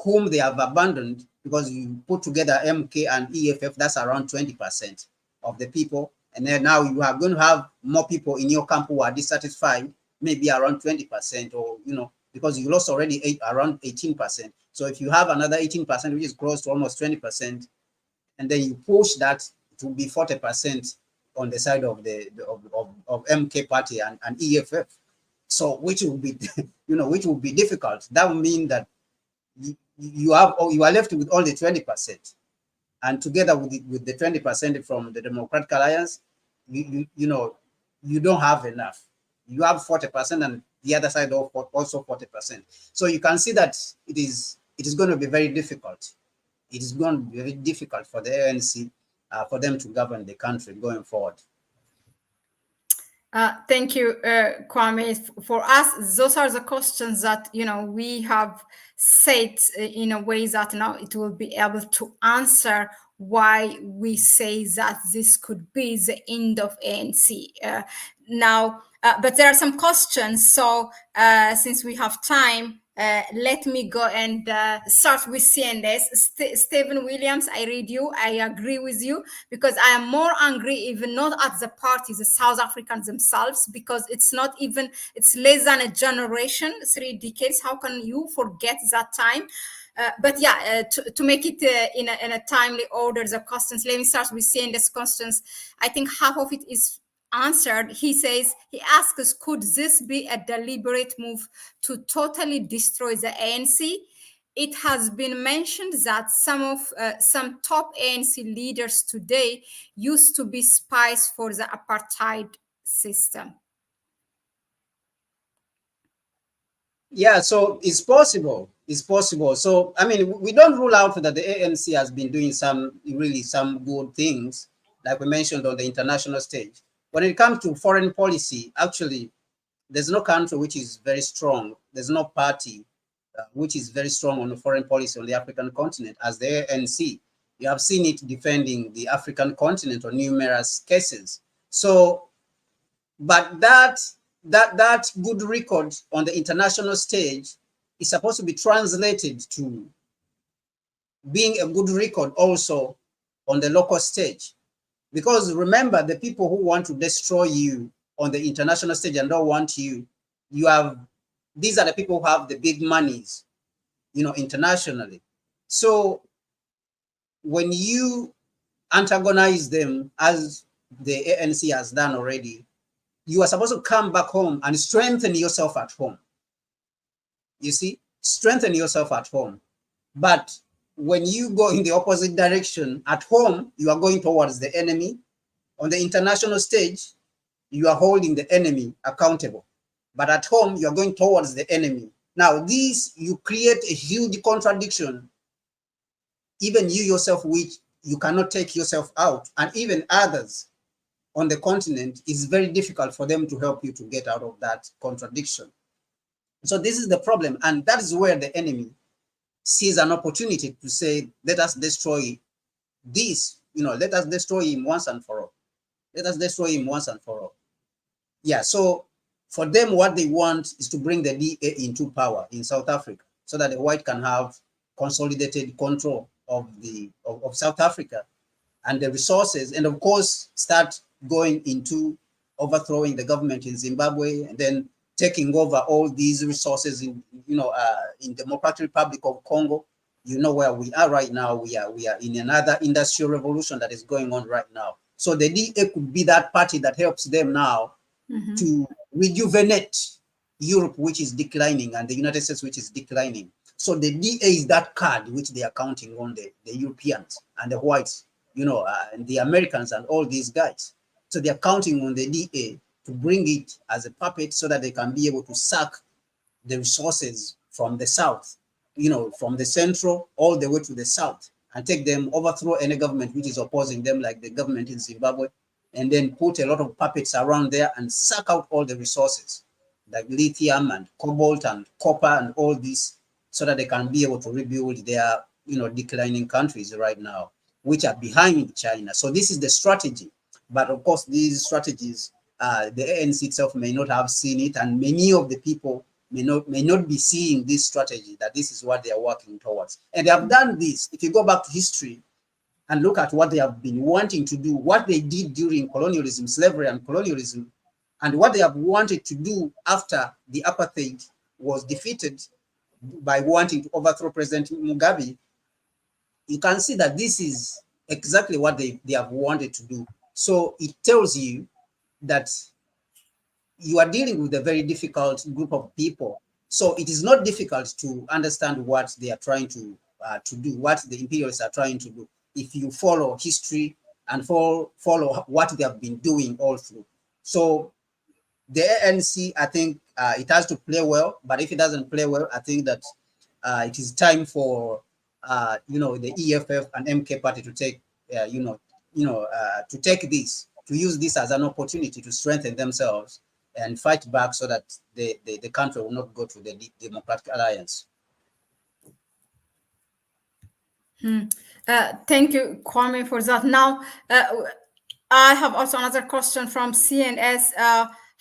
[SPEAKER 2] whom they have abandoned, because you put together MK and EFF, that's around 20% of the people. And then now you are going to have more people in your camp who are dissatisfied, maybe around 20%, or, because you lost already around 18%. So if you have another 18%, which is close to almost 20%, and then you push that, it will be 40% on the side of the MK party and EFF. So which will be, which will be difficult. That will mean that you are left with only 20%, and together with the 20% from the Democratic Alliance, you don't have enough. You have 40%, and the other side also 40%. So you can see that it is going to be very difficult. It is going to be very difficult for the ANC, for them to govern the country going forward.
[SPEAKER 1] Thank you, Kwame. For us, those are the questions that we have said in a way that now it will be able to answer why we say that this could be the end of ANC. But there are some questions. So since we have time, let me go and start with CNS. Stephen Williams, I read you. I agree with you, because I am more angry even not at the parties, the South Africans themselves, because it's less than a generation, 3 decades. How can you forget that time? But yeah, to make it in a timely order, the questions, let me start with CNS questions. I think half of it is answered. He asks, could this be a deliberate move to totally destroy the ANC? It has been mentioned that some top ANC leaders today used to be spies for the apartheid system.
[SPEAKER 2] Yeah, so it's possible. It's possible. So, I mean, we don't rule out that the ANC has been doing some good things, like we mentioned on the international stage. when it comes to foreign policy, actually, there's no country which is very strong. There's no party which is very strong on the foreign policy on the African continent as the ANC. You have seen it defending the African continent on numerous cases. So, but that good record on the international stage is supposed to be translated to being a good record also on the local stage. Because remember, the people who want to destroy you on the international stage and don't want you, these are the people who have the big monies, internationally. So when you antagonize them, as the ANC has done already, you are supposed to come back home and strengthen yourself at home. You see, strengthen yourself at home. But when you go in the opposite direction, at home, you are going towards the enemy. On the international stage, you are holding the enemy accountable. But at home, you are going towards the enemy. Now, you create a huge contradiction. Even you yourself, which you cannot take yourself out, and even others on the continent, it's very difficult for them to help you to get out of that contradiction. So this is the problem. And that is where the enemy sees an opportunity to say, let us destroy this, let us destroy him once and for all. Let us destroy him once and for all. Yeah, so for them, what they want is to bring the DA into power in South Africa so that the white can have consolidated control of South Africa and the resources, and of course, start going into overthrowing the government in Zimbabwe and then taking over all these resources in Democratic Republic of Congo. Where we are right now. We are in another industrial revolution that is going on right now. So the DA could be that party that helps them now to rejuvenate Europe, which is declining, and the United States, which is declining. So the DA is that card which they are counting on the Europeans and the whites, and the Americans and all these guys. So they are counting on the DA to bring it as a puppet so that they can be able to suck the resources from the south, from the central all the way to the south, and take them, overthrow any government which is opposing them, like the government in Zimbabwe, and then put a lot of puppets around there and suck out all the resources, like lithium and cobalt and copper and all this, so that they can be able to rebuild their, declining countries right now, which are behind China. So this is the strategy. But of course, these strategies, the ANC itself may not have seen it, and many of the people may not be seeing this strategy, that this is what they are working towards. And they have done this. If you go back to history and look at what they have been wanting to do, what they did during colonialism, slavery and colonialism, and what they have wanted to do after the apartheid was defeated by wanting to overthrow President Mugabe, you can see that this is exactly what they have wanted to do. So it tells you that you are dealing with a very difficult group of people. So it is not difficult to understand what they are trying to do, what the imperialists are trying to do, if you follow history and follow what they have been doing all through. So the ANC, I think it has to play well, but if it doesn't play well, I think that it is time for the EFF and MK party to take to take this, to use this as an opportunity to strengthen themselves and fight back so that the country will not go to the Democratic Alliance.
[SPEAKER 1] Thank you, Kwame, for that. Now, I have also another question from CNS.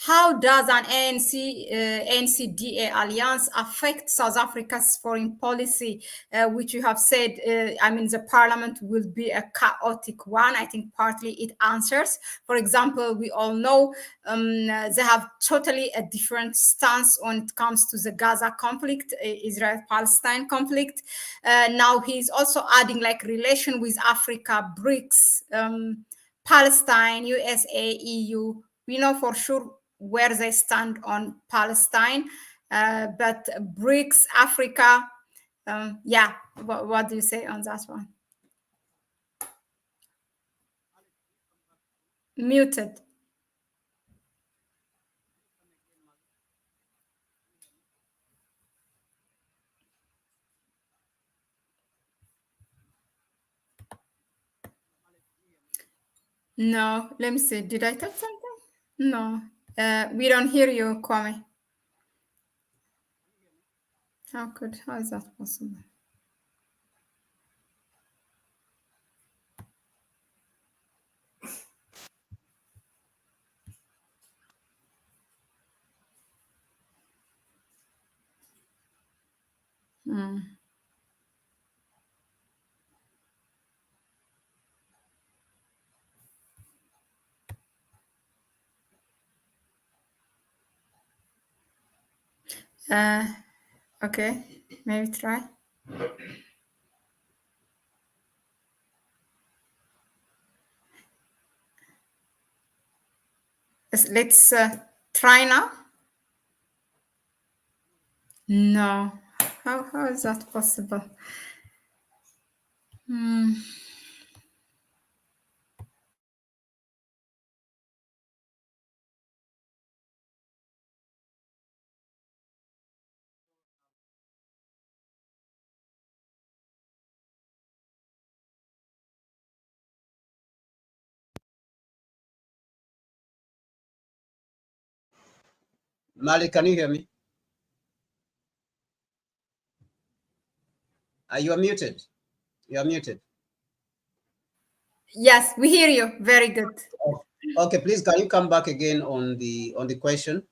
[SPEAKER 1] How does an ANC-DA alliance affect South Africa's foreign policy, which you have said, the parliament will be a chaotic one? I think partly it answers. For example, we all know they have totally a different stance when it comes to the Gaza conflict, Israel-Palestine conflict. Now he's also adding relation with Africa, BRICS, Palestine, USA, EU. We know for sure where they stand on Palestine, but BRICS, Africa, what do you say on that one? Muted. No, let me see. Did I type something? No, we don't hear you, Kwame. How is that possible? Mm. Okay, maybe try. Let's try now. No, how is that possible? Hmm.
[SPEAKER 2] Malik, can you hear me? You are muted. You are muted.
[SPEAKER 1] Yes, we hear you. Very good.
[SPEAKER 2] Okay, please, can you come back again on the question?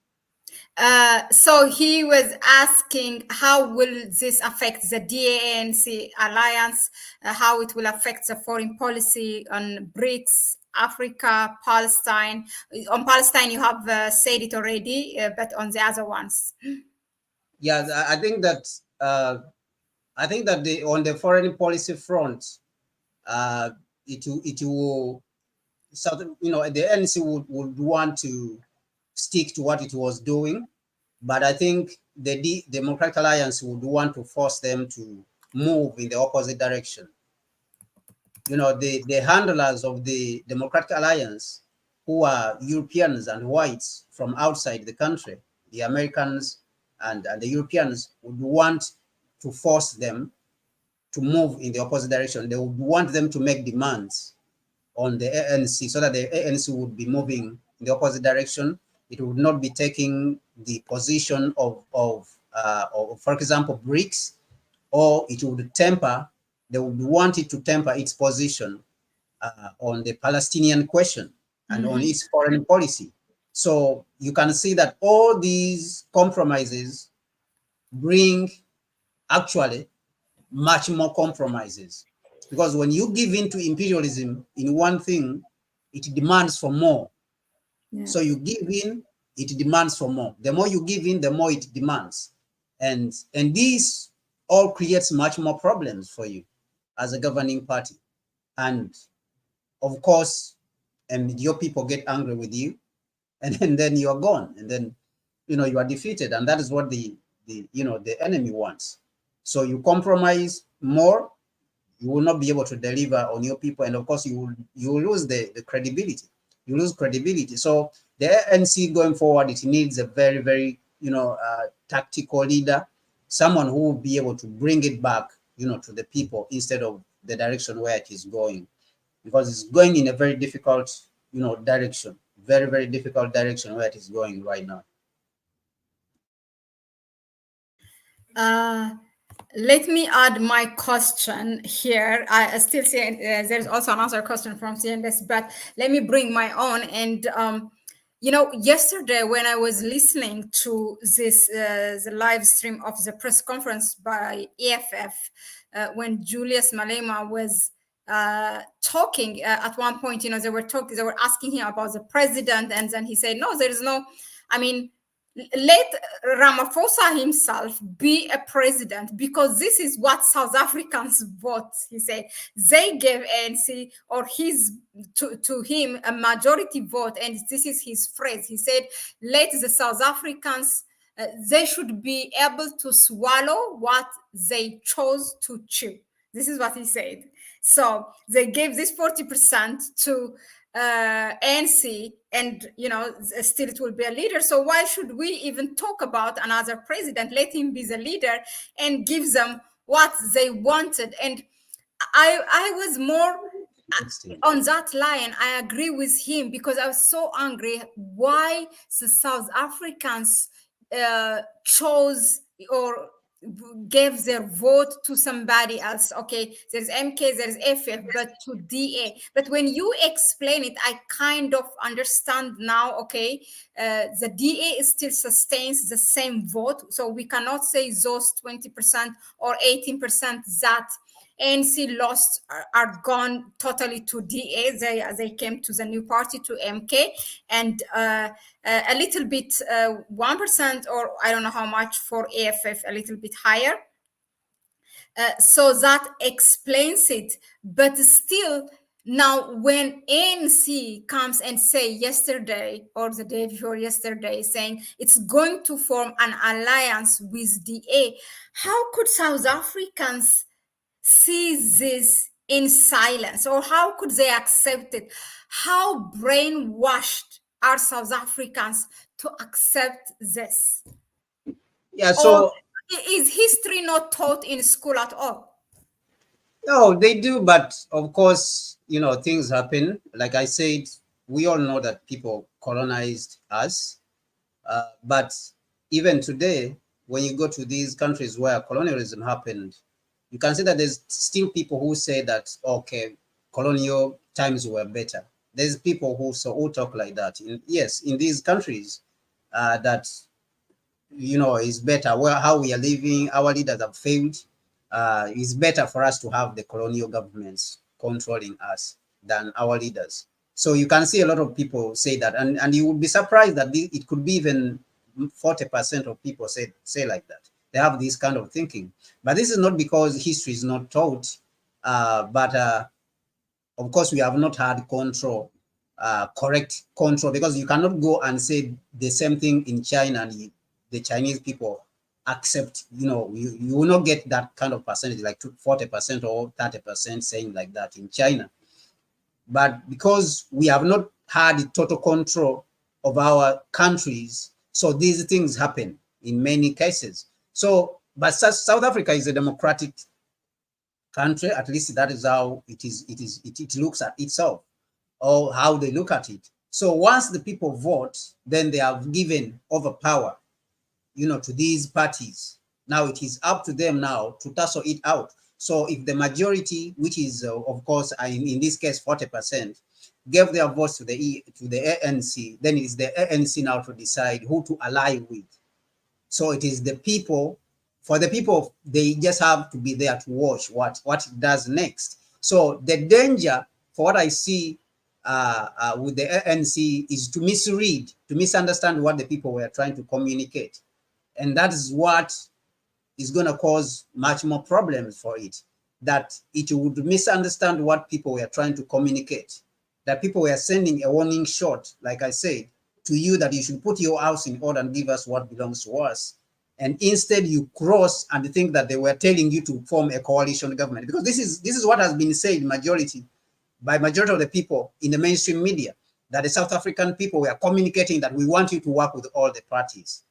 [SPEAKER 1] So he was asking how will this affect the DANC alliance, how it will affect the foreign policy on BRICS, Africa, Palestine. On Palestine, you have said it already, but on the other ones.
[SPEAKER 2] Yeah, I think that on the foreign policy front, uh, it will the NC would want to stick to what it was doing, but I think the Democratic Alliance would want to force them to move in the opposite direction. The handlers of the Democratic Alliance, who are Europeans and whites from outside the country, the Americans and the Europeans, would want to force them to move in the opposite direction. They would want them to make demands on the ANC so that the ANC would be moving in the opposite direction. It would not be taking the position of for example, BRICS, or it would temper, they would want it to temper its position on the Palestinian question and on its foreign policy. So you can see that all these compromises bring actually much more compromises, because when you give in to imperialism in one thing, it demands for more. Yeah. So you give in, it demands for more. The more you give in, the more it demands. And this all creates much more problems for you as a governing party. And of course, and your people get angry with you, and then you're gone, and then you are defeated, and that is what the enemy wants. So you compromise more, you will not be able to deliver on your people, and of course you will lose the credibility. You lose credibility. So the ANC going forward, it needs a very, very tactical leader, someone who will be able to bring it back to the people instead of the direction where it is going, because it's going in a very difficult direction, very, very difficult direction where it is going right now.
[SPEAKER 1] Let me add my question here. I still see there's also another question from CNS, but let me bring my own. And yesterday when I was listening to this the live stream of the press conference by EFF, when Julius Malema was talking at one point, they were asking him about the president, and then he said, no, there is no, I mean, let Ramaphosa himself be a president, because this is what South Africans vote. He said they gave ANC or to him a majority vote, and this is his phrase. He said, let the South Africans, they should be able to swallow what they chose to chew. This is what he said. So they gave this 40% to ANC, and still it will be a leader. So why should we even talk about another president? Let him be the leader and give them what they wanted. And I was more on that line, I agree with him because I was so angry why the South Africans chose or gave their vote to somebody else. Okay, there's MK, there's FF, but to DA. But when you explain it, I kind of understand now. Okay, the DA still sustains the same vote, so we cannot say those 20% or 18% that ANC lost are gone totally to DA. They came to the new party, to MK, and a little bit 1% or I don't know how much for AFF, a little bit higher. So that explains it. But still, now when ANC comes and say yesterday or the day before yesterday saying it's going to form an alliance with DA, how could South Africans see this in silence, or how could they accept it? How brainwashed are South Africans to accept this?
[SPEAKER 2] Yeah,
[SPEAKER 1] Or
[SPEAKER 2] so
[SPEAKER 1] is history not taught in school at all?
[SPEAKER 2] no, they do, but of course, things happen. Like I said, we all know that people colonized us. But even today, when you go to these countries where colonialism happened, you can see that there's still people who say that, okay, colonial times were better. There's people who talk like that. Yes, in these countries, that is better. Well, how we are living, our leaders have failed. It's better for us to have the colonial governments controlling us than our leaders. So you can see a lot of people say that, and you would be surprised that it could be even 40% of people say like that. They have this kind of thinking. But this is not because history is not taught, but of course we have not had control, correct control, because you cannot go and say the same thing in China and the Chinese people accept, you will not get that kind of percentage, like 40% or 30% saying like that in China. But because we have not had total control of our countries, so these things happen in many cases. So, but South Africa is a democratic country, at least that is how it looks at itself, or how they look at it. So once the people vote, then they have given over power, to these parties. Now it is up to them now to tussle it out. So if the majority, which is of course in this case 40%, gave their votes to the ANC, then it is the ANC now to decide who to ally with. So it is the people. For the people, they just have to be there to watch what it does next. So the danger, for what I see with the ANC, is to misread, to misunderstand what the people were trying to communicate. And that is what is going to cause much more problems for it, that it would misunderstand what people were trying to communicate, that people were sending a warning shot, like I said, to you, that you should put your house in order and give us what belongs to us. And instead you cross and think that they were telling you to form a coalition government, because this is what has been said by majority of the people in the mainstream media, that the South African people were communicating that we want you to work with all the parties.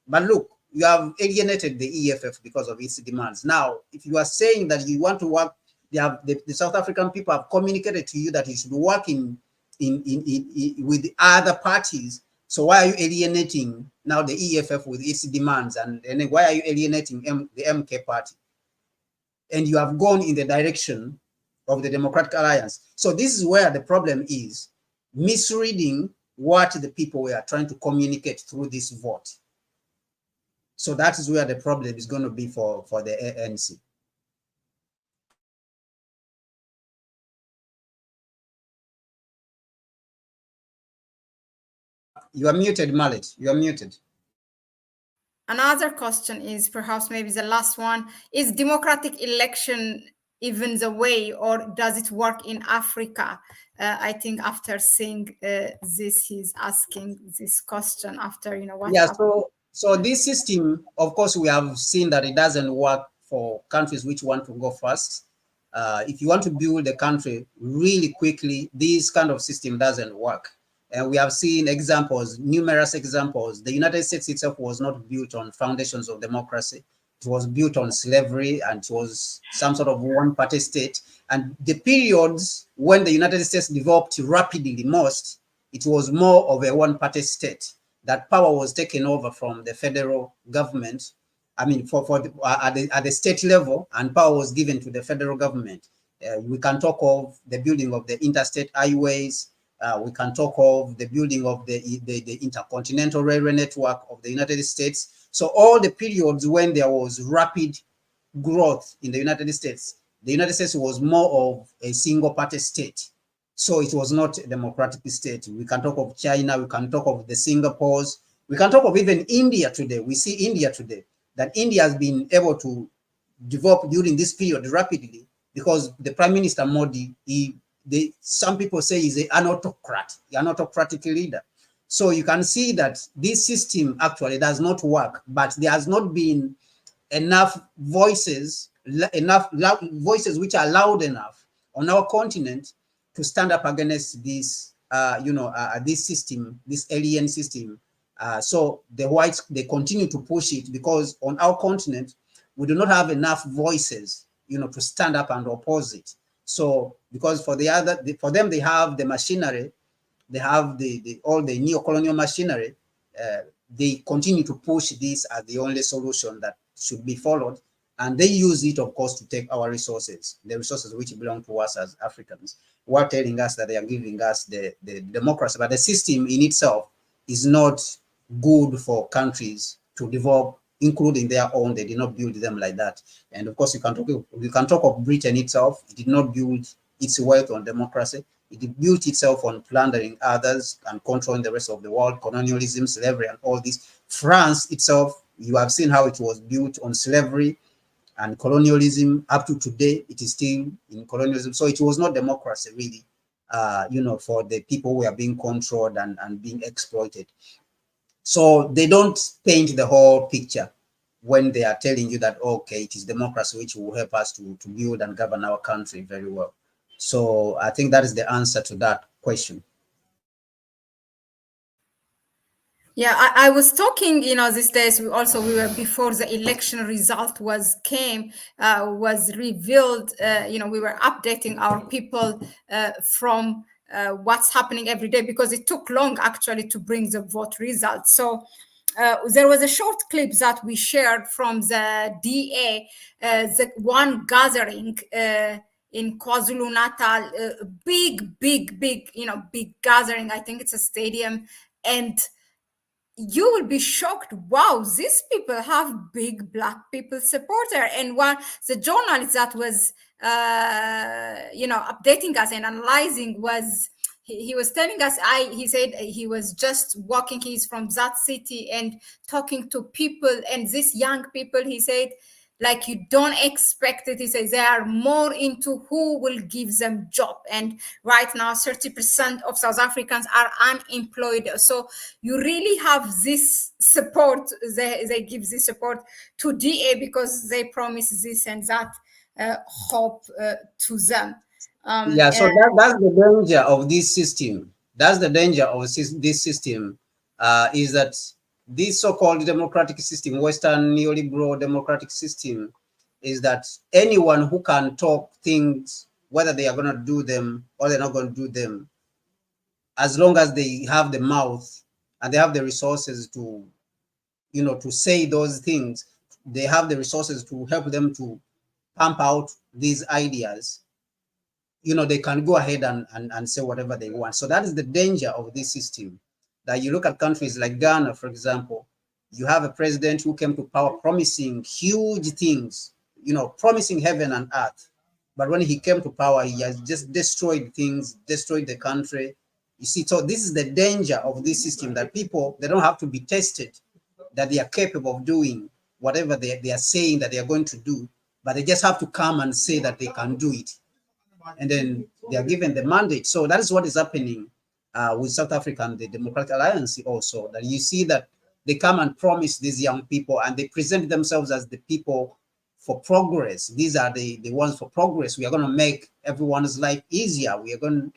[SPEAKER 2] But look, you have alienated the EFF because of its demands. Now, if you are saying that you want to work, the South African people have communicated to you that you should work with the other parties. So why are you alienating now the EFF with its demands? And then why are you alienating the MK party? And you have gone in the direction of the Democratic Alliance. So this is where the problem is, misreading what the people were trying to communicate through this vote. So that is where the problem is going to be for the ANC. You are muted, Mahlet. You are muted.
[SPEAKER 1] Another question is perhaps maybe the last one. Is democratic election even the way, or does it work in Africa? I think after seeing this, he's asking this question after, what happened.
[SPEAKER 2] So this system, of course, we have seen that it doesn't work for countries which want to go fast. If you want to build a country really quickly, this kind of system doesn't work. And we have seen examples, numerous examples. The United States itself was not built on foundations of democracy. It was built on slavery, and it was some sort of one-party state. And the periods when the United States developed rapidly most, it was more of a one-party state. That power was taken over from the federal government. I mean, at the state level, and power was given to the federal government. We can talk of the building of the interstate highways. We can talk of the building of the intercontinental railway network of the United States. So all the periods when there was rapid growth in the United States was more of a single-party state. So it was not a democratic state. We can talk of China, we can talk of the Singapores, we can talk of even India today. We see India today, that India has been able to develop during this period rapidly because the Prime Minister Modi, some people say he's an autocratic leader. So you can see that this system actually does not work, but there has not been enough voices which are loud enough on our continent to stand up against this, this system, this alien system. So the whites, they continue to push it because on our continent, we do not have enough voices, to stand up and oppose it. So because for them, they have the machinery, they have all the neo-colonial machinery. They continue to push this as the only solution that should be followed. And they use it, of course, to take our resources, the resources which belong to us as Africans, who are telling us that they are giving us the democracy. But the system in itself is not good for countries to develop, including their own. They did not build them like that. And of course, we can talk of Britain itself. It did not build its wealth on democracy. It built itself on plundering others and controlling the rest of the world, colonialism, slavery, and all this. France itself, you have seen how it was built on slavery and colonialism. Up to today, it is still in colonialism. So it was not democracy, really, for the people who are being controlled and being exploited. So they don't paint the whole picture when they are telling you that, okay, it is democracy which will help us to build and govern our country very well. So I think that is the answer to that question.
[SPEAKER 1] Yeah, I was talking, these days we were before the election result was revealed, we were updating our people from what's happening every day because it took long actually to bring the vote results. So there was a short clip that we shared from the DA, the one gathering in KwaZulu-Natal, big gathering. I think it's a stadium, and you will be shocked. Wow, these people have big Black people supporter. And the journalist that was, updating us and analyzing was, he was telling us, he said he was just walking, he's from that city and talking to people, and these young people, he said, like, you don't expect it. He says they are more into who will give them job. And right now, 30% of South Africans are unemployed. So you really have this support. They give this support to DA because they promise this and that hope to them.
[SPEAKER 2] So that's the danger of this system. That's the danger of this system, is that this so-called democratic system, Western neoliberal democratic system, is that anyone who can talk things, whether they are going to do them or they're not going to do them, as long as they have the mouth and they have the resources to, to say those things, they have the resources to help them to pump out these ideas, they can go ahead and say whatever they want. So that is the danger of this system. That you look at countries like Ghana, for example, you have a president who came to power promising huge things, promising heaven and earth. But when he came to power, he has just destroyed things, destroyed the country. You see, so this is the danger of this system, that people, they don't have to be tested, that they are capable of doing whatever they are saying that they are going to do, but they just have to come and say that they can do it. And then they are given the mandate. So that is what is happening with South Africa and the Democratic Alliance also, that you see that they come and promise these young people and they present themselves as the people for progress. These are the ones for progress. We are going to make everyone's life easier. We are going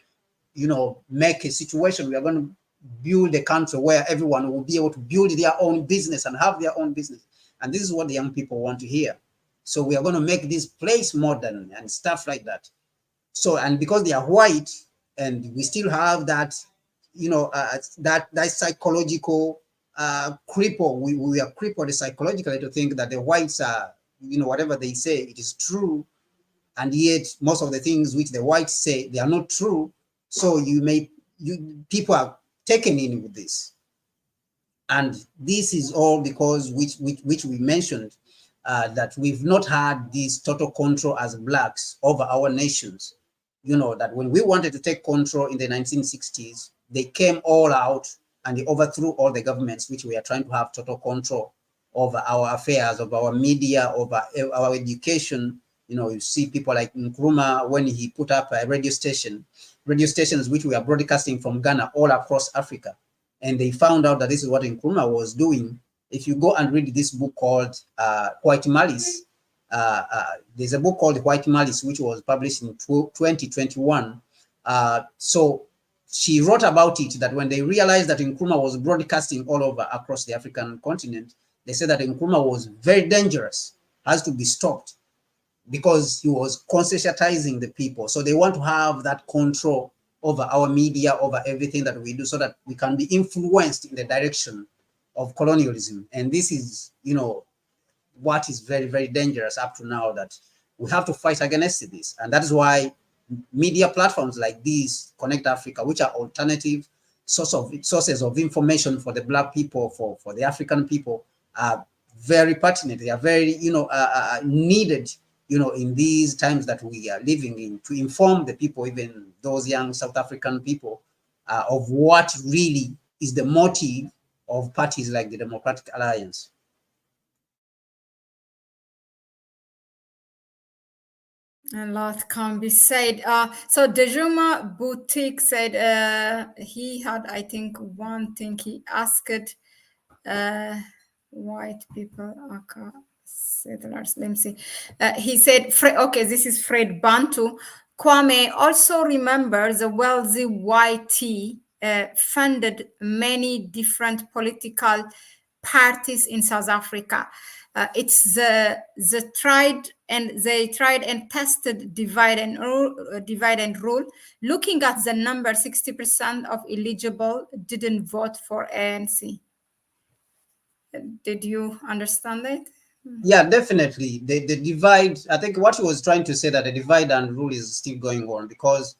[SPEAKER 2] to, make a situation. We are going to build a country where everyone will be able to build their own business and have their own business. And this is what the young people want to hear. So we are going to make this place modern and stuff like that. So, and because they are white, and we still have that, that psychological cripple. We are crippled psychologically to think that the whites are, whatever they say, it is true, and yet most of the things which the whites say, they are not true. So people are taken in with this, and this is all because which we mentioned, that we've not had this total control as blacks over our nations. That when we wanted to take control in the 1960s, they came all out and they overthrew all the governments which we are trying to have total control over our affairs, over our media, over our education. You see people like Nkrumah, when he put up a radio stations which we are broadcasting from Ghana all across Africa, and they found out that this is what Nkrumah was doing. If you go and read this book called White Malice, there's a book called White Malice, which was published in 2021. So she wrote about it, that when they realized that Nkrumah was broadcasting all over across the African continent, they said that Nkrumah was very dangerous, has to be stopped, because he was conscientizing the people. So they want to have that control over our media, over everything that we do, so that we can be influenced in the direction of colonialism. And this is, what is very, very dangerous up to now, that we have to fight against this. And that is why media platforms like these, Connect Africa, which are alternative sources of information for the Black people, for the African people, are very pertinent. They are very, needed, in these times that we are living in, to inform the people, even those young South African people, of what really is the motive of parties like the Democratic Alliance.
[SPEAKER 1] A lot can be said. So Dejuma Boutique said he had, I think, one thing he asked, white people, settlers, let me see. He said, okay, this is Fred Bantu. Kwame also remembers the wealthy YT funded many different political parties in South Africa. It's they tried and tested divide and rule. Looking at the number, 60% of eligible didn't vote for ANC. Did you understand that?
[SPEAKER 2] Yeah, definitely. The divide, I think what he was trying to say, that the divide and rule is still going on, because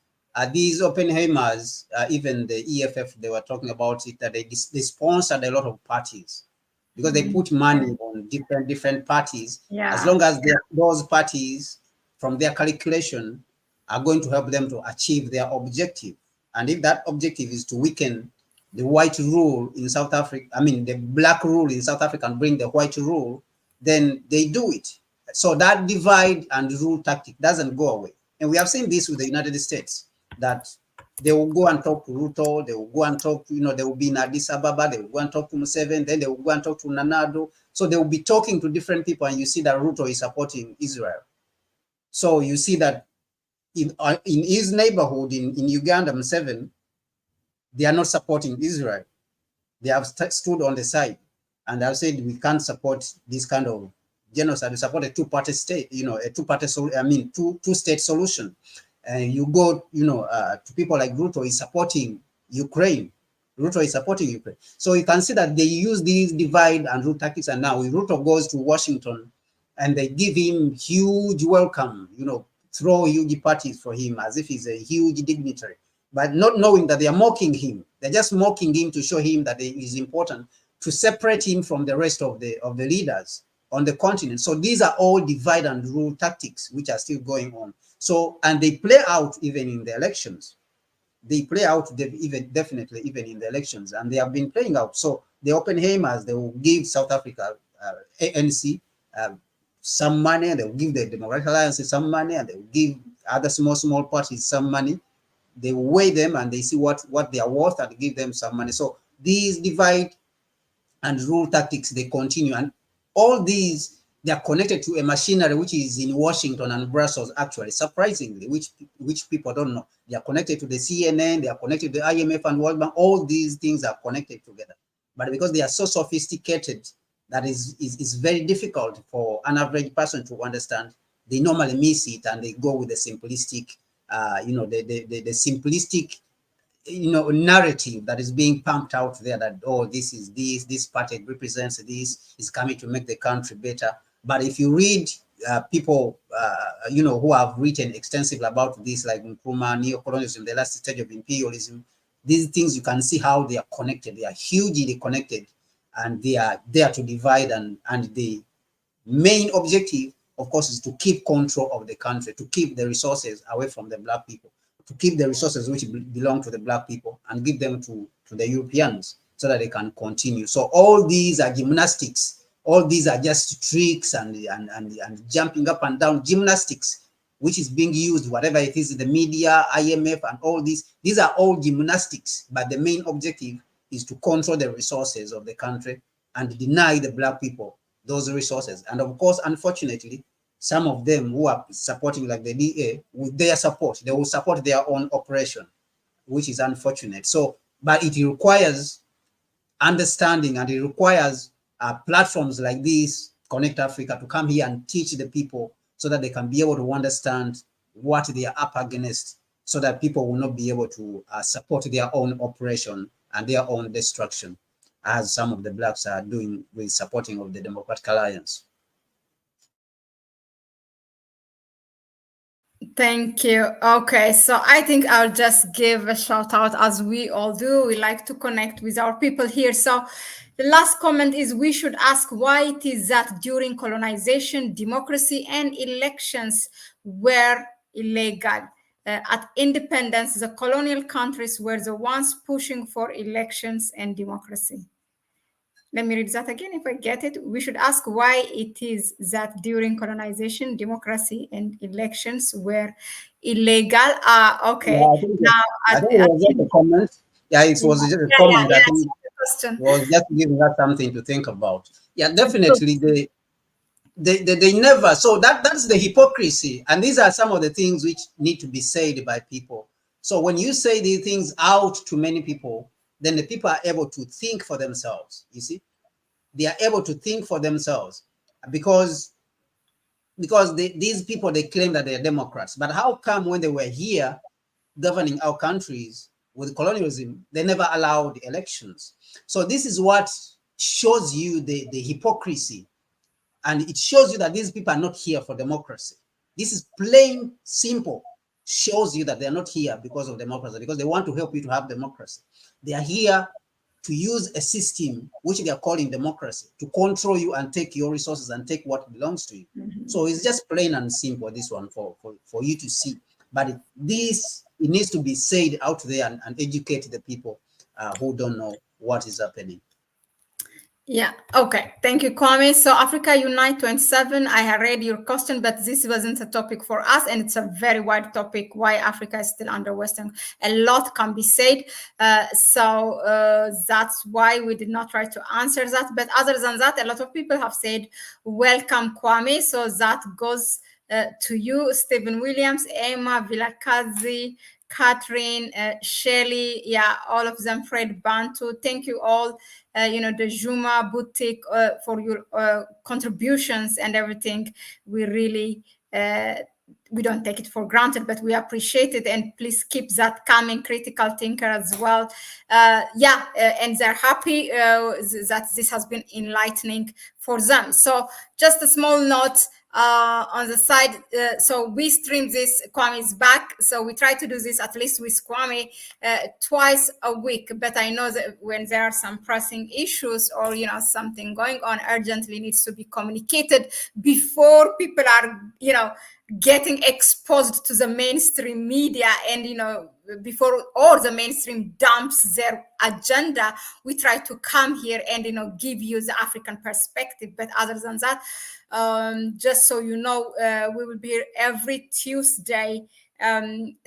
[SPEAKER 2] these Oppenheimers, even the EFF, they were talking about it, that they sponsored a lot of parties, because they put money on different parties.
[SPEAKER 1] Yeah.
[SPEAKER 2] As long as those parties, from their calculation, are going to help them to achieve their objective. And if that objective is to weaken the white rule in South Africa, the Black rule in South Africa, and bring the white rule, then they do it. So that divide and rule tactic doesn't go away. And we have seen this with the United States, that they will go and talk to Ruto, they will go and talk to, they will be in Addis Ababa, they will go and talk to Museveni, then they will go and talk to Nanado. So they will be talking to different people, and you see that Ruto is supporting Israel. So you see that in his neighborhood in Uganda, Museveni, they are not supporting Israel. They have stood on the side, and I've said we can't support this kind of genocide. We support a two-party state, a two-state solution. And you go, to people like Ruto is supporting Ukraine. Ruto is supporting Ukraine. So you can see that they use these divide and rule tactics. And now Ruto goes to Washington, and they give him huge welcome, throw huge parties for him as if he's a huge dignitary, but not knowing that they are mocking him. They're just mocking him to show him that it is important to separate him from the rest of the leaders on the continent. So these are all divide and rule tactics which are still going on. So, and they play out even in the elections. They play out definitely even in the elections, and they have been playing out. So the Oppenheimers, they will give South Africa, ANC, some money, and they will give the Democratic Alliance some money, and they will give other small parties some money. They weigh them and they see what they are worth and give them some money. So these divide and rule tactics, they continue. And all these, they are connected to a machinery which is in Washington and Brussels, actually, surprisingly, which people don't know. They are connected to the CNN, they are connected to the IMF and World Bank. All these things are connected together. But because they are so sophisticated, that is very difficult for an average person to understand. They normally miss it, and they go with the simplistic the simplistic narrative that is being pumped out there that, oh, this party represents this, is coming to make the country better. But if you read people who have written extensively about this, like Nkrumah, neocolonialism, the last stage of imperialism, these things, you can see how they are connected. They are hugely connected, and they are there to divide, and the main objective, of course, is to keep control of the country, to keep the resources away from the Black people, to keep the resources which belong to the Black people and give them to the Europeans so that they can continue. So all these are gymnastics. All these are just tricks and jumping up and down gymnastics, which is being used, whatever it is, the media, IMF, and all these. These are all gymnastics, but the main objective is to control the resources of the country and deny the Black people those resources. And of course, unfortunately, some of them who are supporting, like the DA, with their support, they will support their own operation, which is unfortunate. So, but it requires understanding, and it requires platforms like this, Connect Africa, to come here and teach the people so that they can be able to understand what they are up against, so that people will not be able to support their own operation and their own destruction, as some of the Blacks are doing with supporting of the Democratic Alliance.
[SPEAKER 1] Thank you. Okay, so I think I'll just give a shout out, as we all do. We like to connect with our people here. So the last comment is, we should ask why it is that during colonization, democracy and elections were illegal. At independence, the colonial countries were the ones pushing for elections and democracy. Let me read that again if I get it. We should ask why it is that during colonization, democracy and elections were illegal. Okay.
[SPEAKER 2] Yeah, I think it was just a comment. Yeah, it was just a comment. I think it was just giving us something to think about. Yeah, definitely. They never. So that's the hypocrisy. And these are some of the things which need to be said by people. So when you say these things out to many people, then the people are able to think for themselves. You see, they are able to think for themselves, because these people, they claim that they are Democrats. But how come when they were here governing our countries with colonialism, they never allowed elections? So this is what shows you the hypocrisy. And it shows you that these people are not here for democracy. This is plain, simple. Shows you that they are not here because of democracy, because they want to help you to have democracy. They are here to use a system which they are calling democracy to control you and take your resources and take what belongs to you. So it's just plain and simple, this one, for you to see. But it needs to be said out there and educate the people who don't know what is happening.
[SPEAKER 1] Yeah. Okay. Thank you, Kwame. So Africa Unite 27, I had read your question, but this wasn't a topic for us. And it's a very wide topic, why Africa is still under Western. A lot can be said. So that's why we did not try to answer that. But other than that, a lot of people have said, welcome, Kwame. So that goes to you, Stephen Williams, Emma, Vilakazi, Catherine, Shelley, yeah, all of them, Fred Bantu. Thank you all, the Juma Boutique, for your contributions and everything. We really, we don't take it for granted, but we appreciate it. And please keep that coming, critical thinker as well. And they're happy that this has been enlightening for them. So just a small note, on the side, so we stream this. Kwame is back, so we try to do this at least with Kwame twice a week. But I know that when there are some pressing issues, or something going on urgently, needs to be communicated before people are getting exposed to the mainstream media, and before all the mainstream dumps their agenda, we try to come here and give you the African perspective. But other than that, just so you know, we will be here every Tuesday.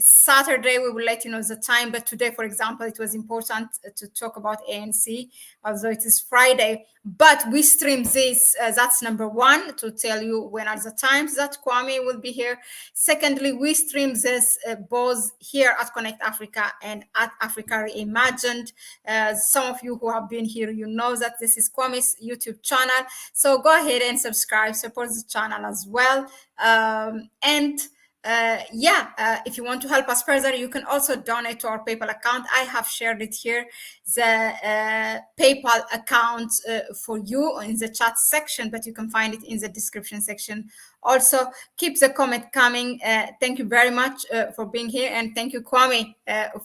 [SPEAKER 1] Saturday we will let you know the time, but today, for example, it was important to talk about ANC, although it is Friday. But we stream this, that's number one, to tell you when are the times that Kwame will be here. Secondly, we stream this both here at Connect Africa and at Africa Reimagined. Some of you who have been here, you know that this is Kwame's YouTube channel, so go ahead and subscribe, support the channel as well. And if you want to help us further, you can also donate to our PayPal account. I have shared it here, the PayPal account for you in the chat section, but you can find it in the description section. Also, keep the comment coming. Thank you very much for being here, and thank you, Kwame,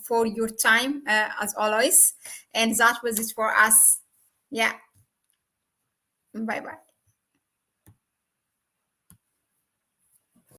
[SPEAKER 1] for your time as always. And that was it for us. Yeah. Bye-bye.